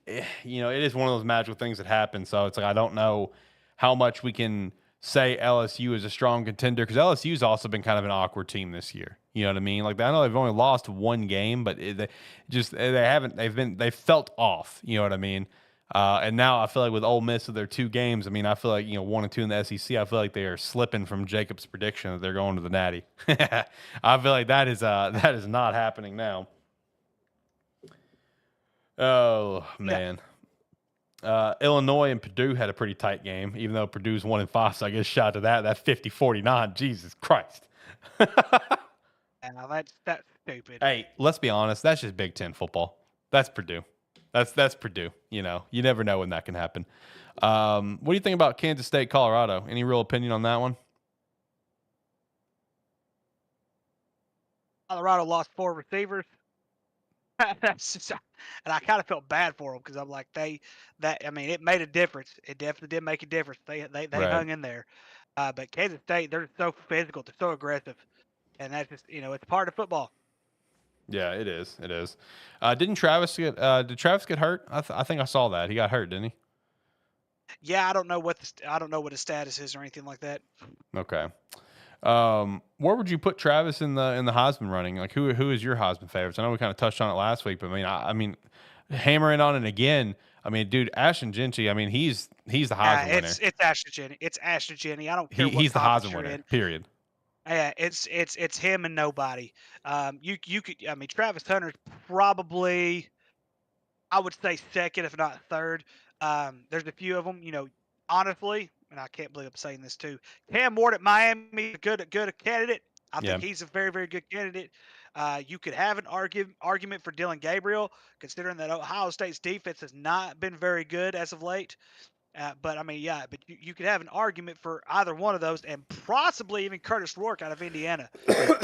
is one of those magical things that happen. So it's like I don't know how much we can say LSU is a strong contender because LSU's also been kind of an awkward team this year. You know what I mean? Like I know they've only lost 1 game, but they've felt off. You know what I mean? And now I feel like with Ole Miss with their 2 games, I mean I feel like 1 and 2 in the SEC. I feel like they are slipping from Jacob's prediction that they're going to the Natty. I feel like that is not happening now. Oh man. Illinois and Purdue had a pretty tight game, even though Purdue's 1 and 5. So I guess shout out to that 50-49. Jesus Christ. Now that's stupid. Hey, let's be honest. That's just Big Ten football. That's Purdue. That's Purdue. You never know when that can happen. What do you think about Kansas State, Colorado? Any real opinion on that one? Colorado lost 4 receivers. That's just, and I kind of felt bad for them because I'm like it made a difference. It definitely did make a difference. They right. Hung in there. But Kansas State, they're so physical, they're so aggressive, and that's just it's part of football. Yeah, it is. It is. Did Travis get hurt? I think I saw that he got hurt, didn't he? Yeah, I don't know what his status is or anything like that. Okay. Where would you put Travis in the Heisman running? Like who is your Heisman favorites? I know we kind of touched on it last week, but I mean, hammering on it again. I mean, dude, Ashton Genty. I mean, he's the Heisman winner. It's Ashton Genty. It's Ashton Genty. I don't care. He's the Heisman winner. Period. Yeah, it's him and nobody. You could. I mean, Travis Hunter's probably, I would say, second if not third. There's a few of them. Honestly. And I can't believe I'm saying this too. Cam Ward at Miami, a good candidate. I think he's a very, very good candidate. You could have an argument for Dylan Gabriel, considering that Ohio State's defense has not been very good as of late. But you could have an argument for either one of those, and possibly even Curtis Rourke out of Indiana.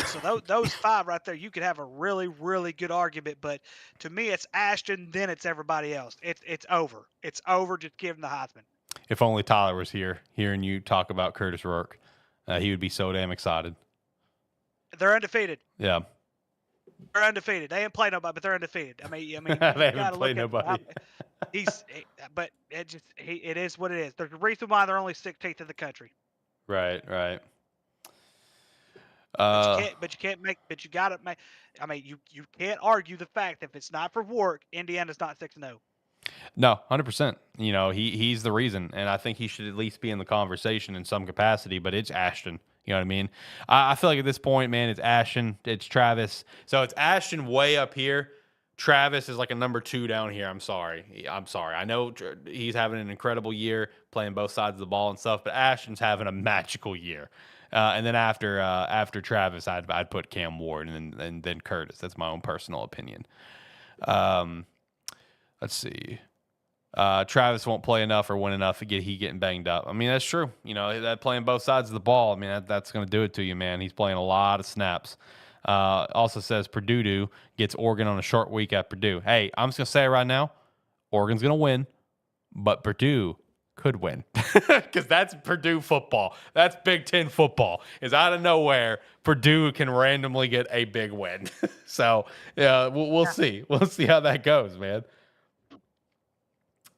So those 5 right there, you could have a really, really good argument. But to me, it's Ashton, then it's everybody else. It's over. It's over. Just give him the Heisman. If only Tyler was here, hearing you talk about Curtis Rourke, he would be so damn excited. They're undefeated. Yeah. They're undefeated. They ain't played nobody, but they're undefeated. They haven't played nobody. But it is what it is. There's a reason why they're only 16th in the country. Right. But you gotta make. I mean, you can't argue the fact that if it's not for Rourke, Indiana's not 6-0. No, 100%. He's the reason, and I think he should at least be in the conversation in some capacity. But it's Ashton. You know what I mean? I feel like at this point, man, it's Ashton, it's Travis. So it's Ashton way up here. Travis is like a number 2 down here. I'm sorry. I know he's having an incredible year playing both sides of the ball and stuff, but Ashton's having a magical year. And then after Travis, I'd put Cam Ward and then Curtis. That's my own personal opinion. Let's see. Travis won't play enough or win enough to get he getting banged up. I mean, that's true. You know, that playing both sides of the ball. I mean, that's going to do it to you, man. He's playing a lot of snaps. Also says Purdue gets Oregon on a short week at Purdue. Hey, I'm just going to say it right now. Oregon's going to win, but Purdue could win because that's Purdue football. That's Big Ten football. Is out of nowhere, Purdue can randomly get a big win. So, yeah, we'll see. We'll see how that goes, man.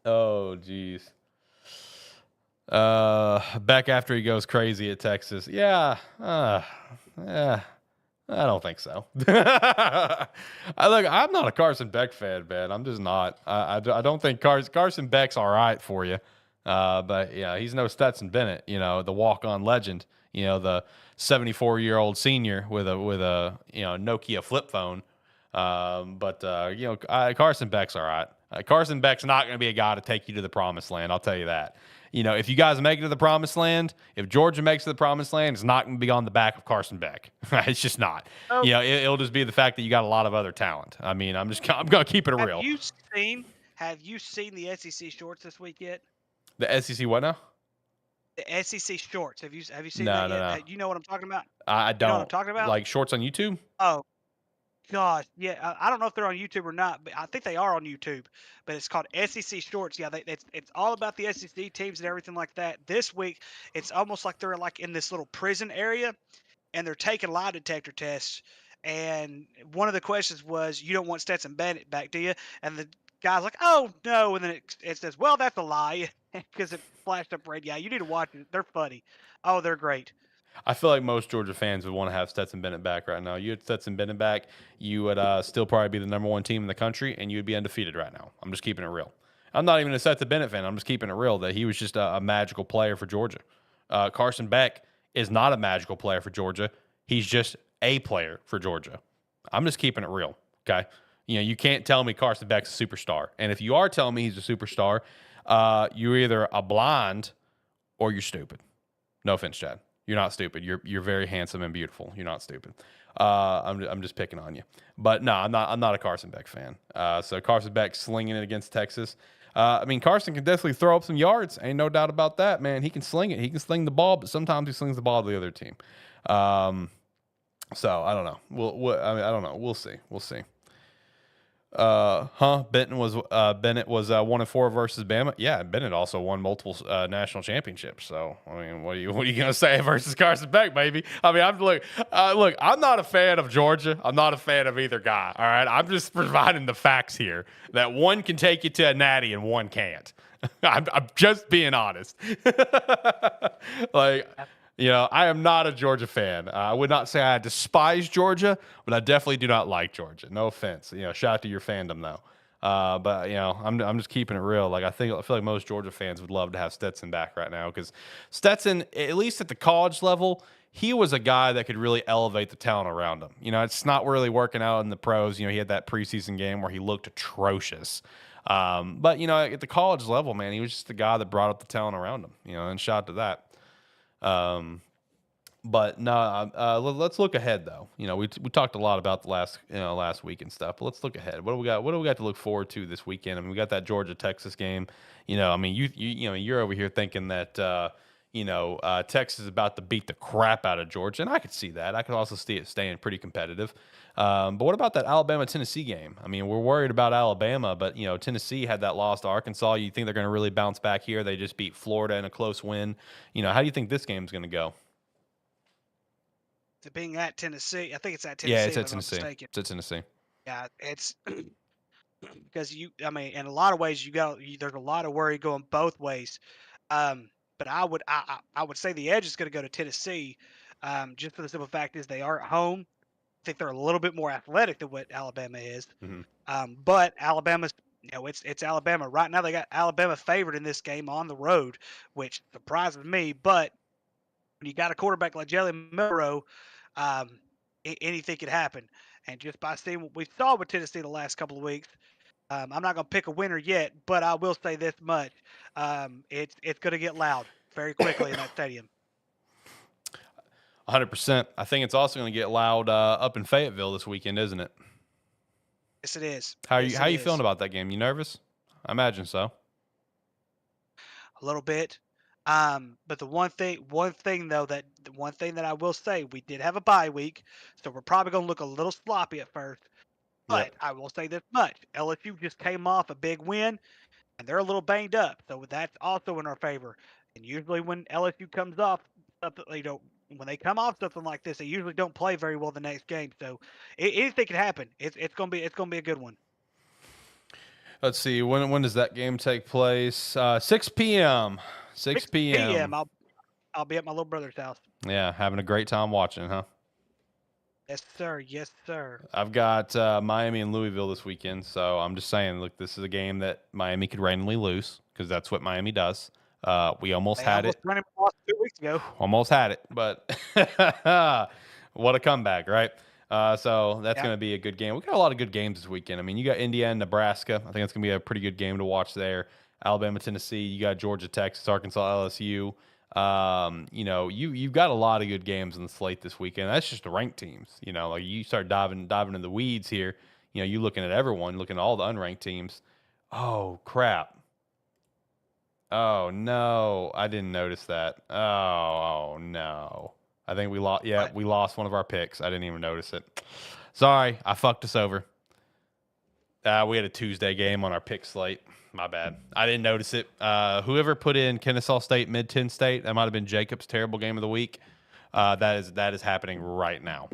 Oh, geez. Beck after he goes crazy at Texas. Yeah. Yeah. I don't think so. I'm not a Carson Beck fan, man. I'm just not. I don't think Carson Beck's all right for you. But yeah, he's no Stetson Bennett, you know, the walk-on legend, you know, the 74-year-old senior with a Nokia flip phone. Carson Beck's all right. Carson Beck's not going to be a guy to take you to the promised land. I'll tell you that. You know, if you guys make it to the promised land, if Georgia makes it to the promised land, it's not going to be on the back of Carson Beck. It's just not. Oh. You know, it'll just be the fact that you got a lot of other talent. I mean, I'm going to keep it real. Have you seen the SEC shorts this week yet? The SEC what now? The SEC shorts. Have you seen that yet? No. You know what I'm talking about? I don't. You know what I'm talking about? Like shorts on YouTube? Oh, gosh. Yeah. I don't know if they're on YouTube or not, but I think they are on YouTube. But it's called SEC Shorts. Yeah, it's all about the SEC teams and everything like that. This week, it's almost like they're like in this little prison area, and they're taking lie detector tests. And one of the questions was, "You don't want Stetson Bennett back, do you?" And the guy's like, "Oh no," and then it says, "Well, that's a lie," because it flashed up red. Yeah, you need to watch it. They're funny. Oh, they're great. I feel like most Georgia fans would want to have Stetson Bennett back right now. You had Stetson Bennett back, you would still probably be the number one team in the country, and you would be undefeated right now. I'm just keeping it real. I'm not even a Stetson Bennett fan. I'm just keeping it real that he was just a magical player for Georgia. Carson Beck is not a magical player for Georgia. He's just a player for Georgia. I'm just keeping it real, okay? You know, you can't tell me Carson Beck's a superstar. And if you are telling me he's a superstar, you're either a blind or you're stupid. No offense, Chad. You're not stupid. You're very handsome and beautiful. You're not stupid. I'm just picking on you. But no, I'm not a Carson Beck fan. So Carson Beck slinging it against Texas. I mean, Carson can definitely throw up some yards. Ain't no doubt about that, man. He can sling it. He can sling the ball, but sometimes he slings the ball to the other team. So I don't know. I don't know. We'll see. Bennett was 1-4 versus Bama. Yeah, Bennett also won multiple national championships. So I mean, what are you gonna say versus Carson Beck, baby? I mean, look. I'm not a fan of Georgia. I'm not a fan of either guy. All right, I'm just providing the facts here that one can take you to a natty and one can't. I'm just being honest. Like. You know, I am not a Georgia fan. I would not say I despise Georgia, but I definitely do not like Georgia. No offense. You know, shout out to your fandom though. But you know, I'm just keeping it real. Like I feel like most Georgia fans would love to have Stetson back right now because Stetson, at least at the college level, he was a guy that could really elevate the talent around him. You know, it's not really working out in the pros. You know, he had that preseason game where he looked atrocious. But you know, at the college level, man, he was just the guy that brought up the talent around him. You know, and shout out to that. But no, let's look ahead though. You know, we talked a lot about the last week and stuff, but let's look ahead. What do we got? What do we got to look forward to this weekend? I mean, we got that Georgia Texas game. You know, I mean, you're over here thinking that Texas is about to beat the crap out of Georgia, and I could see that. I could also see it staying pretty competitive. But what about that Alabama-Tennessee game? I mean, we're worried about Alabama, but, you know, Tennessee had that loss to Arkansas. You think they're going to really bounce back here? They just beat Florida in a close win. You know, how do you think this game's going to go? To being at Tennessee, I think it's at Tennessee. Yeah, it's at Tennessee. It's at Tennessee. Yeah, it's because in a lot of ways, there's a lot of worry going both ways. But I would say the edge is going to go to Tennessee, just for the simple fact is they are at home. I think they're a little bit more athletic than what Alabama is. Mm-hmm. But Alabama's, it's Alabama. Right now they got Alabama favored in this game on the road, which surprises me. But when you got a quarterback like Jalen Milroe, anything could happen. And just by seeing what we saw with Tennessee the last couple of weeks, I'm not going to pick a winner yet, but I will say this much. It's going to get loud very quickly in that stadium. 100%. I think it's also going to get loud up in Fayetteville this weekend, isn't it? Yes, it is. How Yes, you it feeling is. about that game? You nervous? I imagine so. A little bit. But the one thing that I will say, we did have a bye week, so we're probably going to look a little sloppy at first. But Yep. I will say this much: LSU just came off a big win, and they're a little banged up, so that's also in our favor. And usually, when LSU comes off something, when they come off something like this, they usually don't play very well the next game. So anything can happen. It's gonna be a good one. Let's see. When does that game take place? 6 p.m. 6 p.m. I'll be at my little brother's house. Yeah, having a great time watching, huh? Yes, sir. Yes, sir. I've got Miami and Louisville this weekend, so I'm just saying, look, this is a game that Miami could randomly lose because that's what Miami does. We almost had it. Lost 2 weeks ago. Almost had it, but what a comeback, right? So that's going to be a good game. We got a lot of good games this weekend. I mean, you got Indiana and Nebraska. I think that's going to be a pretty good game to watch there. Alabama, Tennessee. You got Georgia, Texas, Arkansas, LSU. You've got a lot of good games in the slate this weekend. That's just the ranked teams. Like you start diving in the weeds here. You looking at everyone, looking at all the unranked teams. Oh crap. Oh no, I didn't notice that. Oh no. I think we lost. Yeah, we lost one of our picks. I didn't even notice it. Sorry, I fucked us over. We had a Tuesday game on our pick slate. My bad. I didn't notice it. Whoever put in Kennesaw State, Mid-10 State, that might have been Jacob's terrible game of the week. That is happening right now.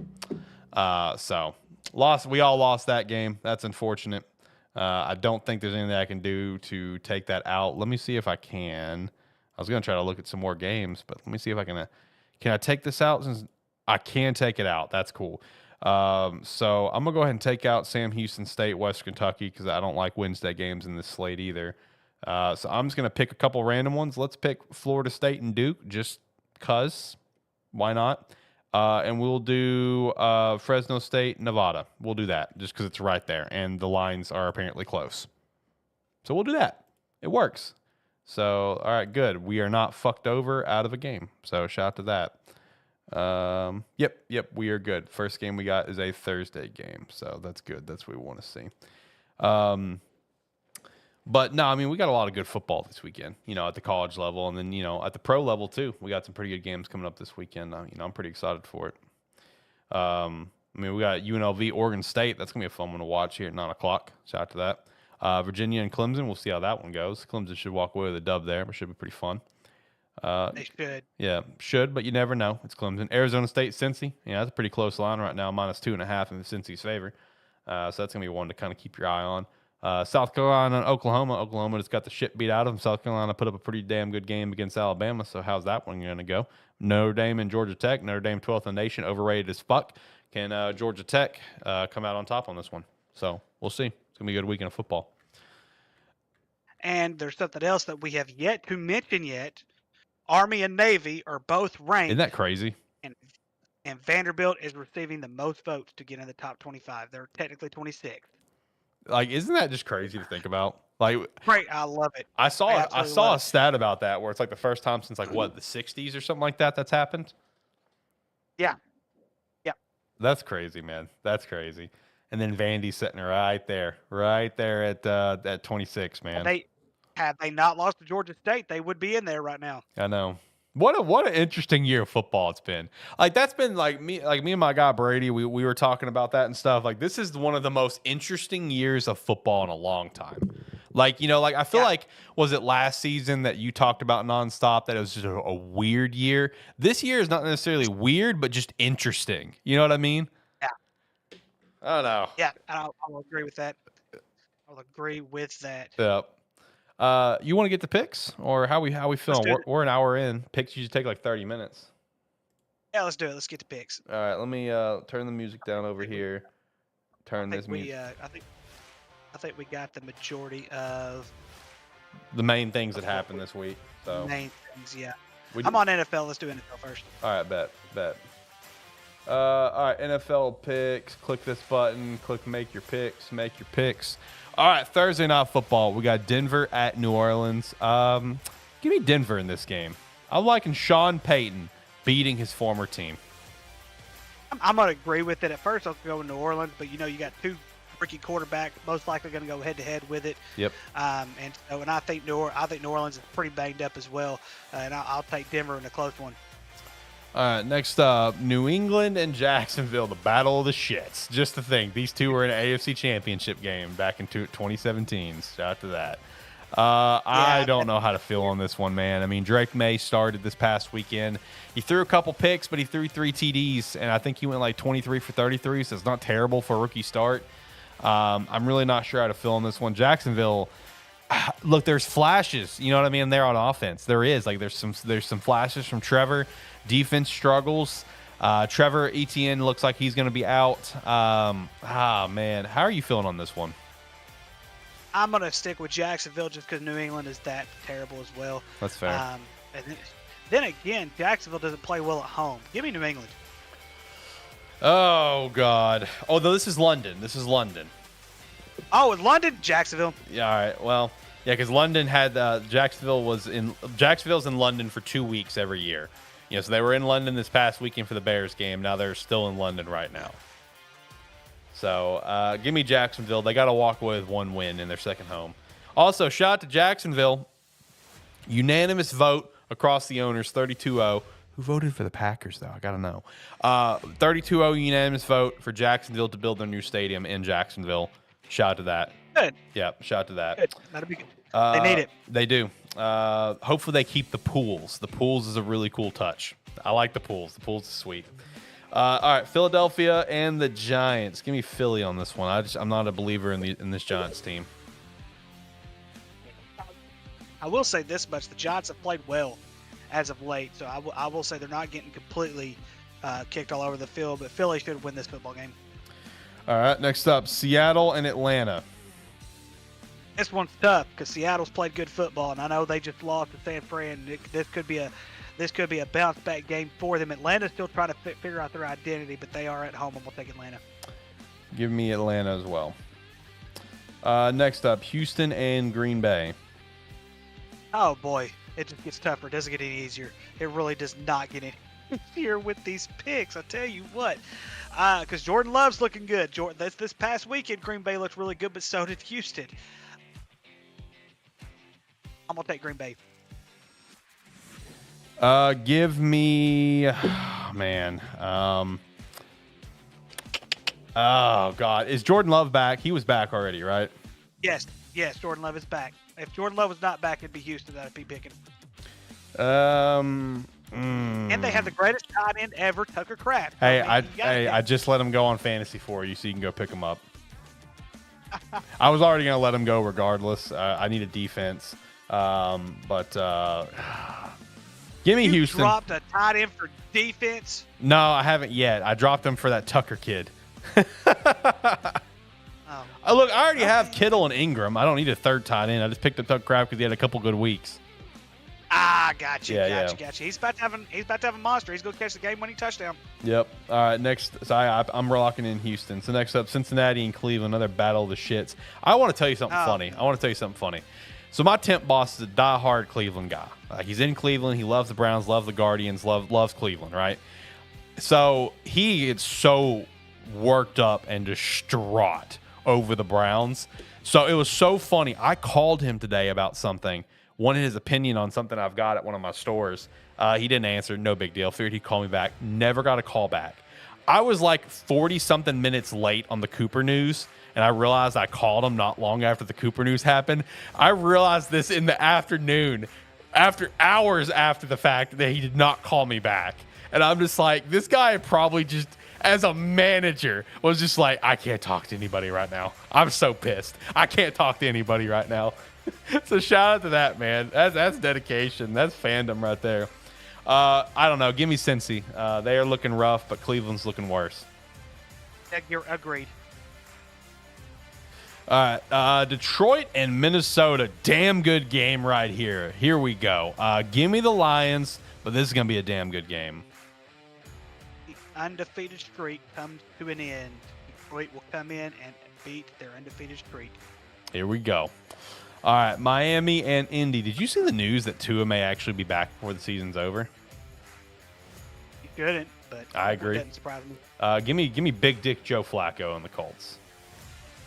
So we all lost that game. That's unfortunate. I don't think there's anything I can do to take that out. Let me see if I can. I was going to try to look at some more games, but let me see if I can. Can I take this out? Since I can take it out. That's cool. So I'm going to go ahead and take out Sam Houston State, West Kentucky, because I don't like Wednesday games in this slate either. So I'm just going to pick a couple random ones. Let's pick Florida State and Duke, just because. Why not? And we'll do Fresno State, Nevada. We'll do that just because it's right there, and the lines are apparently close. So we'll do that. It works. So, all right, good. We are not fucked over out of a game. So shout out to that. Yep, we are good. First game we got is a Thursday game, so that's good. That's what we want to see. But no, I mean, we got a lot of good football this weekend, at the college level, and then, at the pro level too. We got some pretty good games coming up this weekend. I'm pretty excited for it. I mean, we got UNLV, Oregon State. That's gonna be a fun one to watch here at 9:00. Shout out to that. Virginia and Clemson. We'll see how that one goes. Clemson should walk away with a dub there, but should be pretty fun. They should. Yeah, should, but you never know. It's Clemson. Arizona State, Cincy. Yeah, that's a pretty close line right now, -2.5 in Cincy's favor. So that's going to be one to kind of keep your eye on. South Carolina and Oklahoma. Oklahoma just got the shit beat out of them. South Carolina put up a pretty damn good game against Alabama, so how's that one going to go? Notre Dame and Georgia Tech. Notre Dame 12th in the nation, overrated as fuck. Can Georgia Tech come out on top on this one? So we'll see. It's going to be a good weekend of football. And there's something else that we have yet to mention yet. Army and Navy are both ranked. Isn't that crazy? And Vanderbilt is receiving the most votes to get in the top 25. They're technically 26. Like, isn't that just crazy to think about? Like, Great, I love it. I saw a stat about that where it's like the first time since like what, the 60s or something like that that's happened. Yeah. That's crazy, man. That's crazy. And then Vandy's sitting right there at 26, man. Had they not lost to Georgia State, they would be in there right now. I know. What an interesting year of football it's been. Like that's been me and my guy Brady, we were talking about that and stuff. Like this is one of the most interesting years of football in a long time. Like, I feel like, was it last season that you talked about nonstop that it was just a weird year? This year is not necessarily weird, but just interesting. You know what I mean? Yeah. I don't know. Yeah, I will agree with that. I'll agree with that. Yep. You want to get the picks or how we feeling? We're an hour in. Picks usually take like 30 minutes. Yeah, let's do it. Let's get the picks. All right, let me turn the music down over here. Turn this music. I think we got the majority of the main things that happened this week. So main things, yeah. I'm on NFL. Let's do NFL first. All right, bet. All right, NFL picks. Click this button. Click make your picks. All right, Thursday night football. We got Denver at New Orleans. Give me Denver in this game. I'm liking Sean Payton beating his former team. I'm going to agree with it. At first, I was going New Orleans, but you got rookie quarterback, most likely going to go head to head with it. Yep. And I think New Orleans is pretty banged up as well, and I'll take Denver in a close one. All right, next up, New England and Jacksonville, the battle of the shits. Just to think, these two were in an AFC Championship game back in 2017. Shout out to that. I don't know how to feel on this one, man. I mean, Drake May started this past weekend. He threw a couple picks, but he threw 3 TDs, and I think he went like 23 for 33, so it's not terrible for a rookie start. I'm really not sure how to feel on this one. Jacksonville, look, there's flashes. You know what I mean? They're on offense. There is. Like, there's some flashes from Trevor. Defense struggles. Trevor Etienne looks like he's going to be out. Man. How are you feeling on this one? I'm going to stick with Jacksonville just because New England is that terrible as well. That's fair. And then again, Jacksonville doesn't play well at home. Give me New England. Oh, God. Oh, this is London. Oh, in London, Jacksonville. Yeah, all right. Well, yeah, because London had Jacksonville's in London for 2 weeks every year. You know, so they were in London this past weekend for the Bears game. Now they're still in London right now. So give me Jacksonville. They got to walk away with 1 win in their second home. Also, shout out to Jacksonville. Unanimous vote across the owners, 32-0. Who voted for the Packers, though? I got to know. 32-0 unanimous vote for Jacksonville to build their new stadium in Jacksonville. Shout out to that. Good. Yeah, shout out to that. Good. That'll be good. They need it. They do. Hopefully they keep the pools. The pools is a really cool touch. I like the pools. The pools is sweet. All right, Philadelphia and the Giants. Give me Philly on this one. I'm not a believer in this Giants team. I will say this much: the Giants have played well as of late, so I will say they're not getting completely kicked all over the field. But Philly should win this football game. All right, next up, Seattle and Atlanta. This one's tough because Seattle's played good football, and I know they just lost to San Fran. This could be a bounce back game for them. Atlanta's still trying to figure out their identity, but they are at home, and we'll take Atlanta. Give me Atlanta as well. Next up, Houston and Green Bay. Oh boy, it just gets tougher. It doesn't get any easier. It really does not get any easier with these picks. I tell you what, because Jordan Love's looking good. This past weekend, Green Bay looked really good, but so did Houston. I'm gonna take Green Bay. Give me, man. Oh God, is Jordan Love back? He was back already, right? Yes, Jordan Love is back. If Jordan Love was not back, it'd be Houston that'd be picking. And they have the greatest tight end ever, Tucker Kraft. Hey, I just let him go on fantasy for you, so you can go pick him up. I was already gonna let him go regardless. I need a defense, but give me Houston. You dropped a tight end for defense? No, I haven't yet. I dropped him for that Tucker kid. Look, I already have Kittle and Ingram. I don't need a third tight end. I just picked up Tucker Kraft because he had a couple good weeks. Gotcha. He's about to have a monster. He's going to catch the game-winning touchdown. Yep. All right, next. So I'm locking in Houston. So next up, Cincinnati and Cleveland, another battle of the shits. I want to tell you something funny. So my temp boss is a diehard Cleveland guy. He's in Cleveland. He loves the Browns, loves the Guardians, loves Cleveland, right? So he gets so worked up and distraught over the Browns. So it was so funny. I called him today about something, wanted his opinion on something I've got at one of my stores. He didn't answer. No big deal. Figured he'd call me back. Never got a call back. I was like 40-something minutes late on the Cooper news, and I realized I called him not long after the Cooper news happened. I realized this in the afternoon, after hours after the fact, that he did not call me back. And I'm just like, this guy probably just, as a manager, was just like, I can't talk to anybody right now. I'm so pissed. I can't talk to anybody right now. So shout out to that, man. That's dedication. That's fandom right there. I don't know. Give me Cincy. They are looking rough, but Cleveland's looking worse. You're agreed. All right. Detroit and Minnesota. Damn good game right here. Here we go. Give me the Lions, but this is going to be a damn good game. The undefeated streak comes to an end. Detroit will come in and beat their undefeated streak. Here we go. All right, Miami and Indy. Did you see the news that Tua may actually be back before the season's over? He couldn't, but I agree. It doesn't surprise me. Give me Big Dick Joe Flacco on the Colts.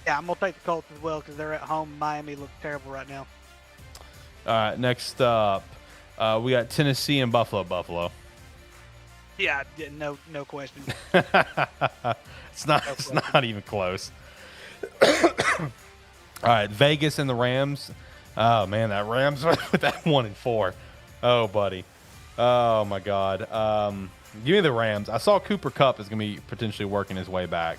Yeah, I'm gonna take the Colts as well because they're at home. Miami looks terrible right now. All right, next up, we got Tennessee and Buffalo. Yeah, no question. It's not even close. All right, Vegas and the Rams. Oh man, that Rams with that 1-4. Oh buddy. Oh my God. Give me the Rams. I saw Cooper Kupp is gonna be potentially working his way back.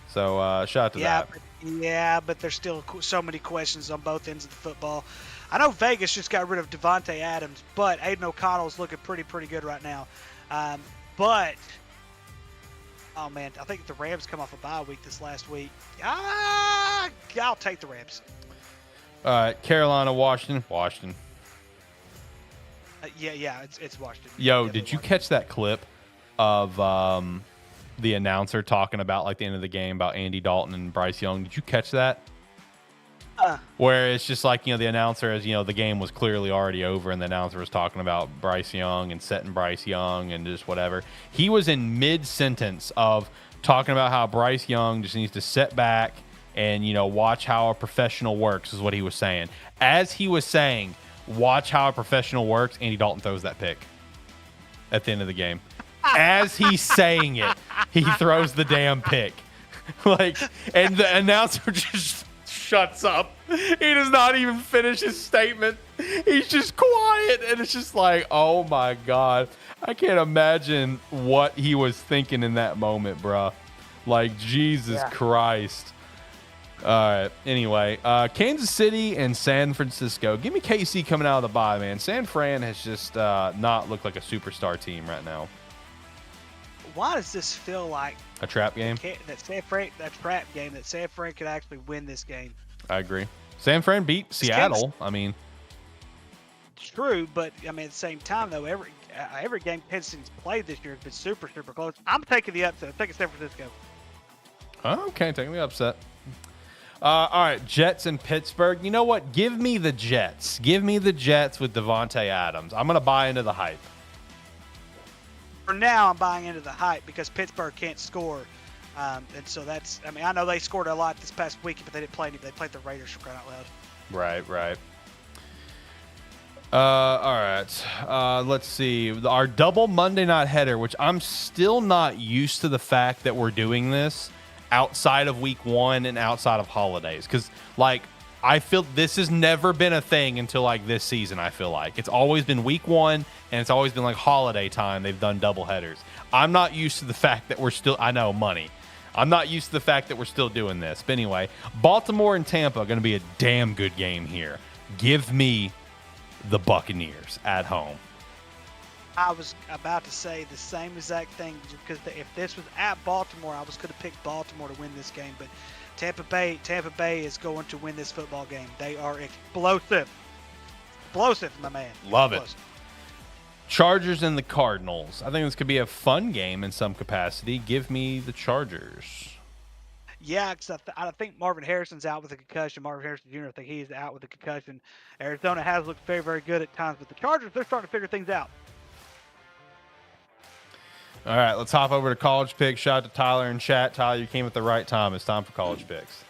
So shout out to that. But there's still so many questions on both ends of the football. I know Vegas just got rid of Devontae Adams, but Aiden O'Connell's looking pretty good right now. But oh man, I think the Rams come off a bye week this last week. I'll take the Rams. All right, Carolina, Washington. Yeah, it's Washington. Yo, Yeah, did you catch that clip of the announcer talking about like the end of the game about Andy Dalton and Bryce Young? Did you catch that? Where it's just like, the announcer, as the game was clearly already over, and the announcer was talking about Bryce Young and setting Bryce Young and just whatever. He was in mid-sentence of talking about how Bryce Young just needs to sit back and, watch how a professional works, is what he was saying. As he was saying, watch how a professional works, Andy Dalton throws that pick at the end of the game. As he's saying it, he throws the damn pick. And the announcer just shuts up. He does not even finish his statement. He's just quiet, and it's just like, oh my God. I can't imagine what he was thinking in that moment, bruh. Like, Jesus Christ. All right. Anyway, Kansas City and San Francisco. Give me KC coming out of the bye, man. San Fran has just not looked like a superstar team right now. Why does this feel like a trap game? That trap game that San Fran could actually win this game. I agree. San Fran beat Seattle. True, but at the same time though, every game Kansas City's played this year has been super close. I'm taking the upset. I'm taking San Francisco. Okay, taking the upset. All right, Jets and Pittsburgh. You know what? Give me the Jets. Give me the Jets with Devontae Adams. I'm going to buy into the hype. For now, I'm buying into the hype because Pittsburgh can't score. And so that's, I know they scored a lot this past week, but they didn't play any. They played the Raiders, for crying out loud. Right. All right. Let's see. Our double Monday night header, which I'm still not used to the fact that we're doing this outside of week 1 and outside of holidays. Because, I feel this has never been a thing until, this season, I feel like. It's always been week 1, and it's always been, holiday time. They've done double headers. I'm not used to the fact that we're still – I know, money. I'm not used to the fact that we're still doing this. But anyway, Baltimore and Tampa are going to be a damn good game here. Give me the Buccaneers at home. I was about to say the same exact thing because if this was at Baltimore, I was going to pick Baltimore to win this game. But Tampa Bay is going to win this football game. They are explosive. Explosive, my man. Love it. Chargers and the Cardinals. I think this could be a fun game in some capacity. Give me the Chargers. Yeah, because I think Marvin Harrison's out with a concussion. Marvin Harrison Jr., I think he's out with a concussion. Arizona has looked very, very good at times, but the Chargers, they're starting to figure things out. All right, let's hop over to college picks. Shout out to Tyler in chat. Tyler, you came at the right time. It's time for college picks.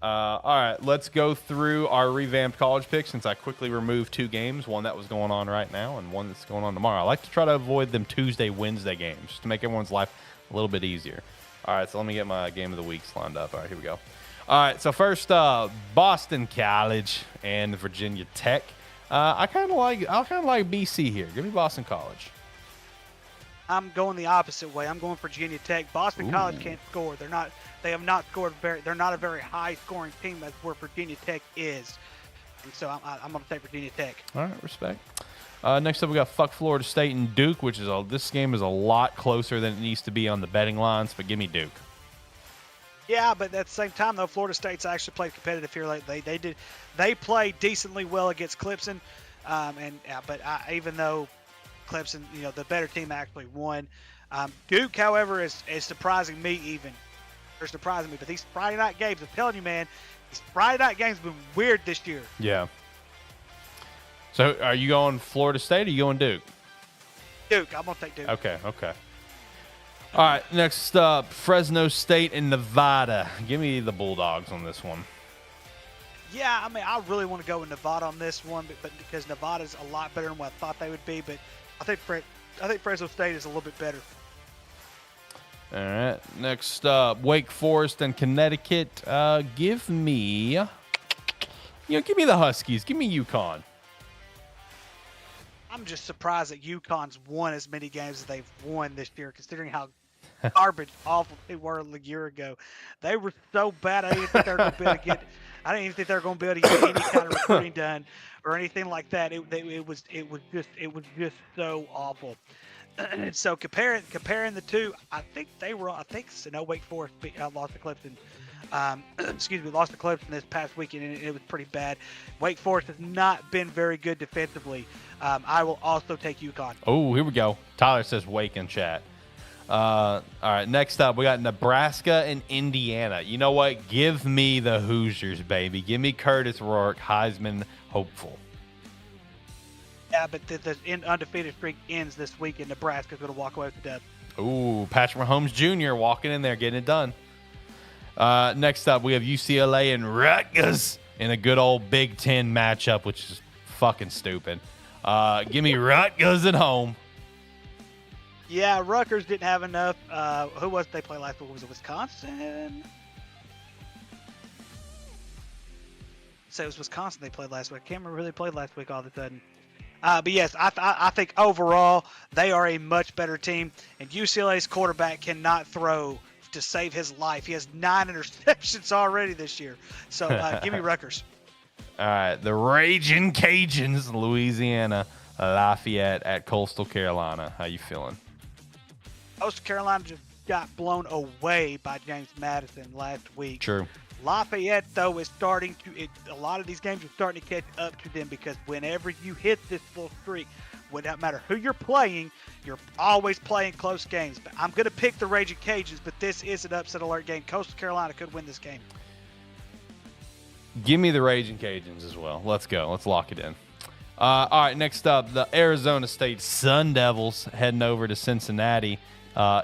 All right, let's go through our revamped college picks since I quickly removed 2 games, one that was going on right now and one that's going on tomorrow. I like to try to avoid them Tuesday, Wednesday games just to make everyone's life a little bit easier. All right, so let me get my game of the week lined up. All right, here we go. All right, so first, Boston College and Virginia Tech. I kind of like BC here. Give me Boston College. I'm going the opposite way. I'm going Virginia Tech. Boston College can't score. They have not scored they're not a very high scoring team. That's where Virginia Tech is. And so I'm going to take Virginia Tech. All right, respect. Next up, we got Florida State and Duke, which is this game is a lot closer than it needs to be on the betting lines, but give me Duke. Yeah, but at the same time, though, Florida State's actually played competitive here. They played decently well against Clemson, but even though Clemson, the better team actually won. Duke, however, is surprising me even. They're surprising me. But these Friday night games, I'm telling you, man, these Friday night games have been weird this year. Yeah. So are you going Florida State or are you going Duke? Duke. I'm going to take Duke. Okay. All right, next up, Fresno State and Nevada. Give me the Bulldogs on this one. Yeah, I mean, I really want to go with Nevada on this one, but because Nevada's a lot better than what I thought they would be. But I think Fresno State is a little bit better. All right, next up, Wake Forest and Connecticut. Give me the Huskies. Give me UConn. I'm just surprised that UConn's won as many games as they've won this year, considering how garbage awful they were a year ago. They were so bad. I didn't even think they were going to be able to get. I didn't even think they were going to be able to get any kind of recruiting done or anything like that. It was just so awful. And so comparing the two, I think Wake Forest lost to Clemson. Lost to Clemson this past weekend, and it was pretty bad. Wake Forest has not been very good defensively. I will also take UConn. Oh, here we go. Tyler says Wake in chat. All right, next up, we got Nebraska and Indiana. You know what? Give me the Hoosiers, baby. Give me Curtis Rourke, Heisman hopeful. Yeah, but the undefeated streak ends this week, and Nebraska's going to walk away with the dub. Ooh, Patrick Mahomes Jr. walking in there, getting it done. Next up, we have UCLA and Rutgers in a good old Big Ten matchup, which is fucking stupid. Give me Rutgers at home. Yeah, Rutgers didn't have enough. Who was they play last week? Was it Wisconsin? So it was Wisconsin they played last week. I can't remember who they played last week all of a sudden. But yes, I think overall they are a much better team, and UCLA's quarterback cannot throw to save his life. He has 9 interceptions already this year. So give me Rutgers. All right, the Raging Cajuns, Louisiana, Lafayette at Coastal Carolina. How you feeling? Coastal Carolina just got blown away by James Madison last week. True. Lafayette, though, is starting to a lot of these games are starting to catch up to them, because whenever you hit this full streak, no matter who you're playing, you're always playing close games. But I'm going to pick the Raging Cajuns, but this is an upset alert game. Coastal Carolina could win this game. Give me the Raging Cajuns as well. Let's go. Let's lock it in. All right, next up, the Arizona State Sun Devils heading over to Cincinnati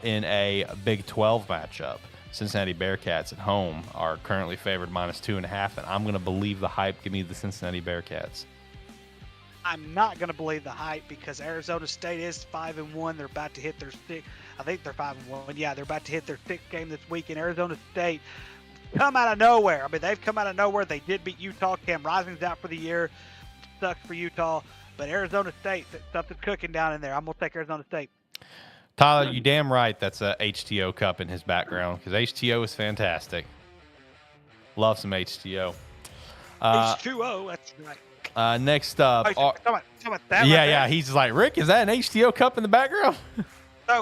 in a Big 12 matchup. Cincinnati Bearcats at home are currently favored -2.5, and I'm going to believe the hype. Give me the Cincinnati Bearcats. I'm not going to believe the hype, because Arizona State is 5-1. They're about to hit their sixth. I think they're 5-1. Yeah, they're about to hit their 6th game this week. And Arizona State come out of nowhere. I mean, they've come out of nowhere. They did beat Utah. Cam Rising's out for the year. Sucks for Utah. But Arizona State, something's cooking down in there. I'm going to take Arizona State. Tyler, you damn right that's a HTO cup in his background, because HTO is fantastic. Love some HTO. H2O, that's right. Next up. Talking about that yeah, right yeah. there. He's just like, Rick, is that an HTO cup in the background?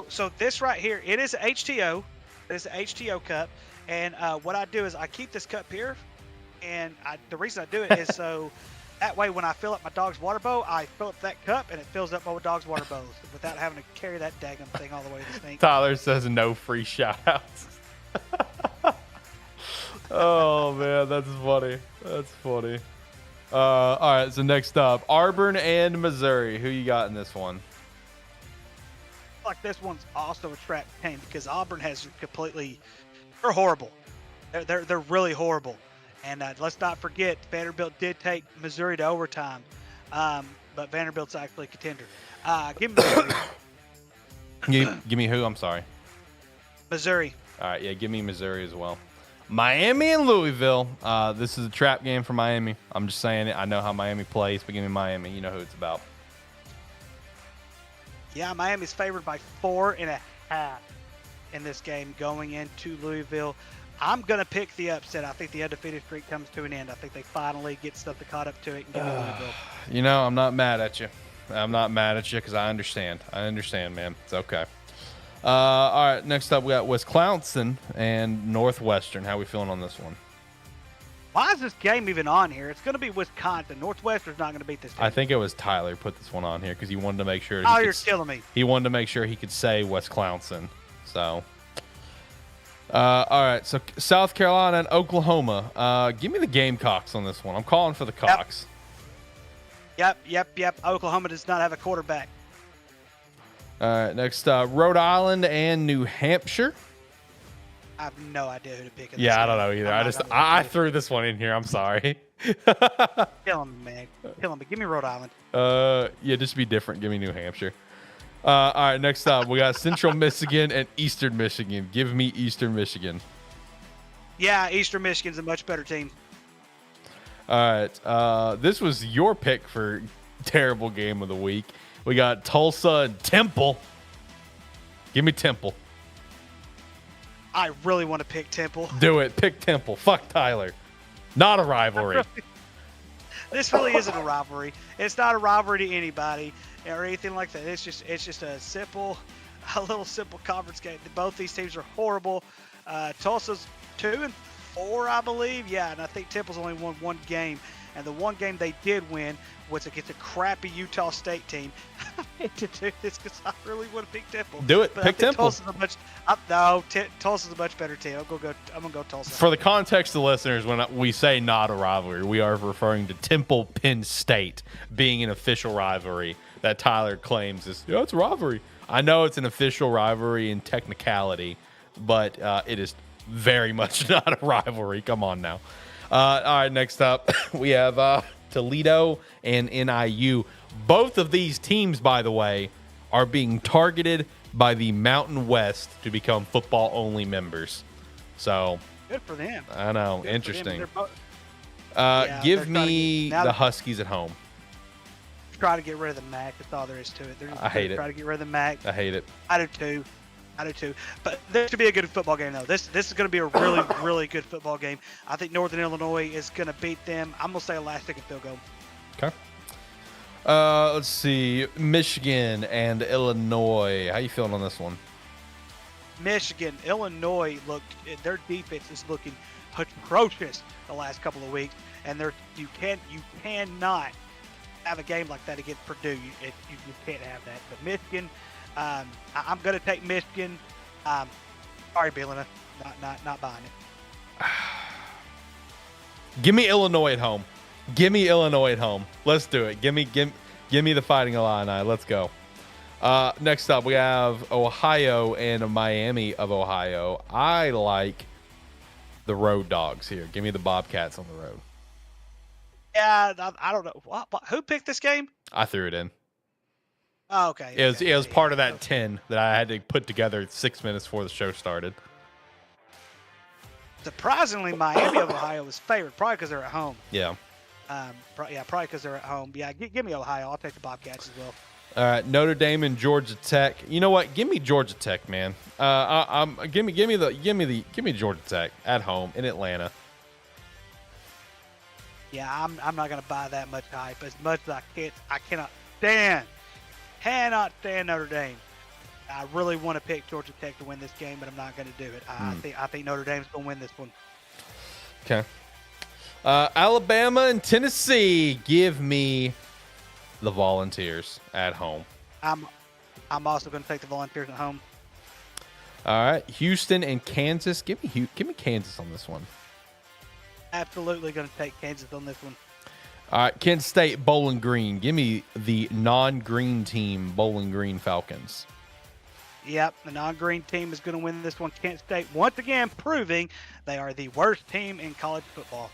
So this right here, it is an HTO. It is an HTO cup. And what I do is I keep this cup here. And the reason I do it is so that way when I fill up my dog's water bowl, I fill up that cup and it fills up my dog's water bowl without having to carry that daggum thing all the way to the sink. Tyler says no free shout-outs. Oh, man, that's funny. That's funny. All right, so next up, Auburn and Missouri. Who you got in this one? Like this one's also a trap game, because Auburn has they're horrible. They're really horrible. And let's not forget, Vanderbilt did take Missouri to overtime, but Vanderbilt's actually a contender. Give me Missouri. Give me who? I'm sorry. Missouri. All right, yeah, give me Missouri as well. Miami and Louisville. This is a trap game for Miami. I'm just saying it. I know how Miami plays, but give me Miami. You know who it's about. Yeah, Miami's favored by 4.5 in this game going into Louisville. I'm going to pick the upset. I think the undefeated streak comes to an end. I think they finally get something caught up to it and give me Louisville. You know, I'm not mad at you. I'm not mad at you because I understand. I understand, man. It's okay. All right, next up we got Wisconsin and Northwestern. How are we feeling on this one? Why is this game even on here? It's going to be Wisconsin. Northwestern's not going to beat this team. I think it was Tyler put this one on here because he wanted to make sure. You're killing me. He wanted to make sure he could say Wisconsin. So, all right. So South Carolina and Oklahoma. Give me the Gamecocks on this one. I'm calling for the Cocks. Yep. Oklahoma does not have a quarterback. All right, next, Rhode Island and New Hampshire. I have no idea who to pick. In Yeah, this I don't game. know either. I'm I not just gonna lie I to you. threw this one in here. I'm sorry. Kill him, man. Kill him. But give me Rhode Island. Yeah, just be different. Give me New Hampshire. All right, next up, we got Central Michigan and Eastern Michigan. Give me Eastern Michigan. Yeah, Eastern Michigan's a much better team. All right, this was your pick for terrible game of the week. We got Tulsa and Temple. Give me Temple. I really want to pick Temple. Do it. Pick Temple. Fuck Tyler. Not a rivalry. This really isn't a rivalry. It's not a rivalry to anybody or anything like that. It's just a little simple conference game. Both these teams are horrible. Tulsa's 2-4, I believe. Yeah, and I think Temple's only won one game. And the one game they did win was against a crappy Utah State team. I hate to do this because I really want to pick Temple. Do it. But Pick Temple. Tulsa's a much better team. I'm gonna go Tulsa. For the context of the listeners, when we say not a rivalry, we are referring to Temple Penn State being an official rivalry that Tyler claims is, it's a rivalry. I know it's an official rivalry in technicality, but it is very much not a rivalry. Come on now. All right, next up, we have Toledo and NIU. Both of these teams, by the way, are being targeted by the Mountain West to become football-only members. So, Good for them. I know, Good for them. interesting. They're both- Give they're trying to me get- now the that- Huskies at home. Try to get rid of the MAC. That's all there is to it. I hate it. Try to get rid of the MAC. I hate it. I do too. But this should be a good football game, though. This is going to be a really, really good football game. I think Northern Illinois is going to beat them. I'm going to say a last-second field goal. Okay. Let's see. Michigan and Illinois. How you feeling on this one? Michigan, Illinois, their defense is looking atrocious the last couple of weeks, and you cannot have a game like that against Purdue. You can't have that. But Michigan, I'm going to take Michigan. Sorry, Billina, not buying it. Give me Illinois at home. Give me Illinois at home. Let's do it. Give me the Fighting Illini. Let's go. Next up, we have Ohio and Miami of Ohio. I like the Road Dogs here. Give me the Bobcats on the road. Yeah, I don't know. Who picked this game? I threw it in. Oh, okay. It was part of that 10 that I had to put together 6 minutes before the show started. Surprisingly, Miami of Ohio was favored, probably because they're at home. Yeah. Probably because they're at home. Yeah, give me Ohio. I'll take the Bobcats as well. All right, Notre Dame and Georgia Tech. You know what? Give me Georgia Tech, man. Give me Georgia Tech at home in Atlanta. Yeah, I'm not gonna buy that much hype. As much as I cannot stand Notre Dame. I really want to pick Georgia Tech to win this game, but I'm not gonna do it. I think Notre Dame's gonna win this one. Okay. Alabama and Tennessee. Give me the Volunteers at home. I'm also gonna take the Volunteers at home. All right, Houston and Kansas. Give me Kansas on this one. Absolutely gonna take Kansas on this one. All right, Kent State, Bowling Green. Give me the non-green team, Bowling Green Falcons. Yep, the non-green team is going to win this one. Kent State, once again, proving they are the worst team in college football.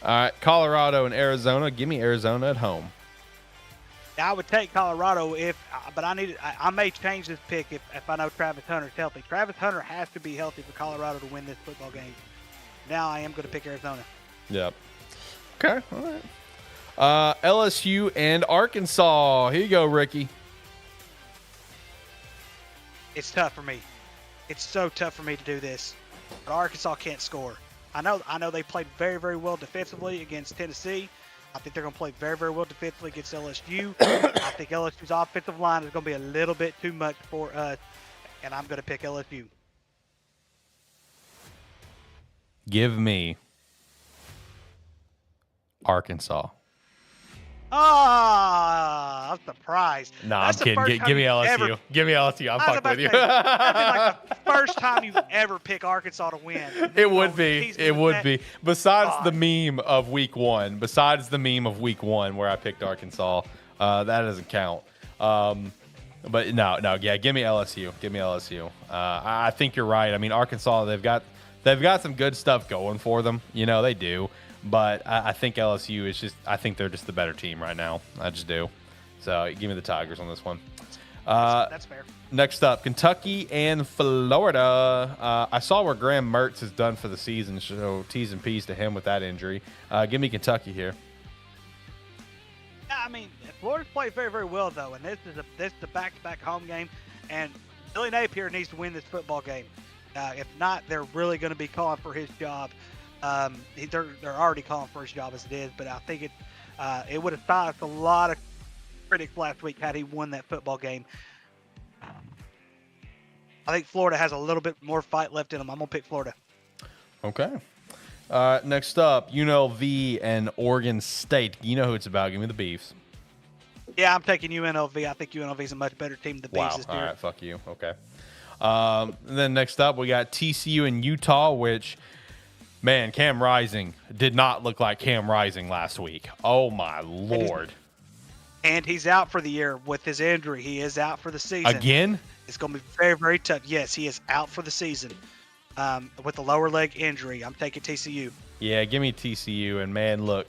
All right, Colorado and Arizona. Give me Arizona at home. I would take Colorado but I may change this pick if I know Travis Hunter's healthy. Travis Hunter has to be healthy for Colorado to win this football game. Now I am going to pick Arizona. Yep. Okay, all right. LSU and Arkansas. Here you go, Ricky. It's tough for me. It's so tough for me to do this. But Arkansas can't score. I know they played very, very well defensively against Tennessee. I think they're going to play very, very well defensively against LSU. I think LSU's offensive line is going to be a little bit too much for us, and I'm going to pick LSU. Give me Arkansas. I'm surprised. No, That's I'm the kidding. first time Give me you've LSU. ever- Give me LSU. I'm I was fucking about with to you. say, that'd be like the first time you ever pick Arkansas to win. It would be. tease me It with would that. be. Besides the meme of week one, where I picked Arkansas, that doesn't count. But no, yeah, give me LSU. Give me LSU. I think you're right. I mean, Arkansas, they've got some good stuff going for them. You know, they do. But I think LSU is I think they're just the better team right now. I just do. So give me the Tigers on this one. That's fair. Next up, Kentucky and Florida. I saw where Graham Mertz is done for the season, so T's and P's to him with that injury. Give me Kentucky here. Yeah, I mean, Florida's played very, very well though, and this is a back-to-back home game, and Billy Napier needs to win this football game. If not, they're really going to be calling for his job. They're already calling for his job as it is, but I think it would have silenced a lot of critics last week had he won that football game. I think Florida has a little bit more fight left in them. I'm going to pick Florida. Okay. Next up, UNLV and Oregon State. You know who it's about. Give me the Beavs. Yeah, I'm taking UNLV. I think UNLV is a much better team than the Beavs this year. All right, fuck you. Okay. Then next up, we got TCU and Utah, which, man, Cam Rising did not look like Cam Rising last week. Oh, my Lord. And he's out for the year with his injury. He is out for the season. Again? It's going to be very, very tough. Yes, he is out for the season with a lower leg injury. I'm taking TCU. Yeah, give me TCU. And, man, look,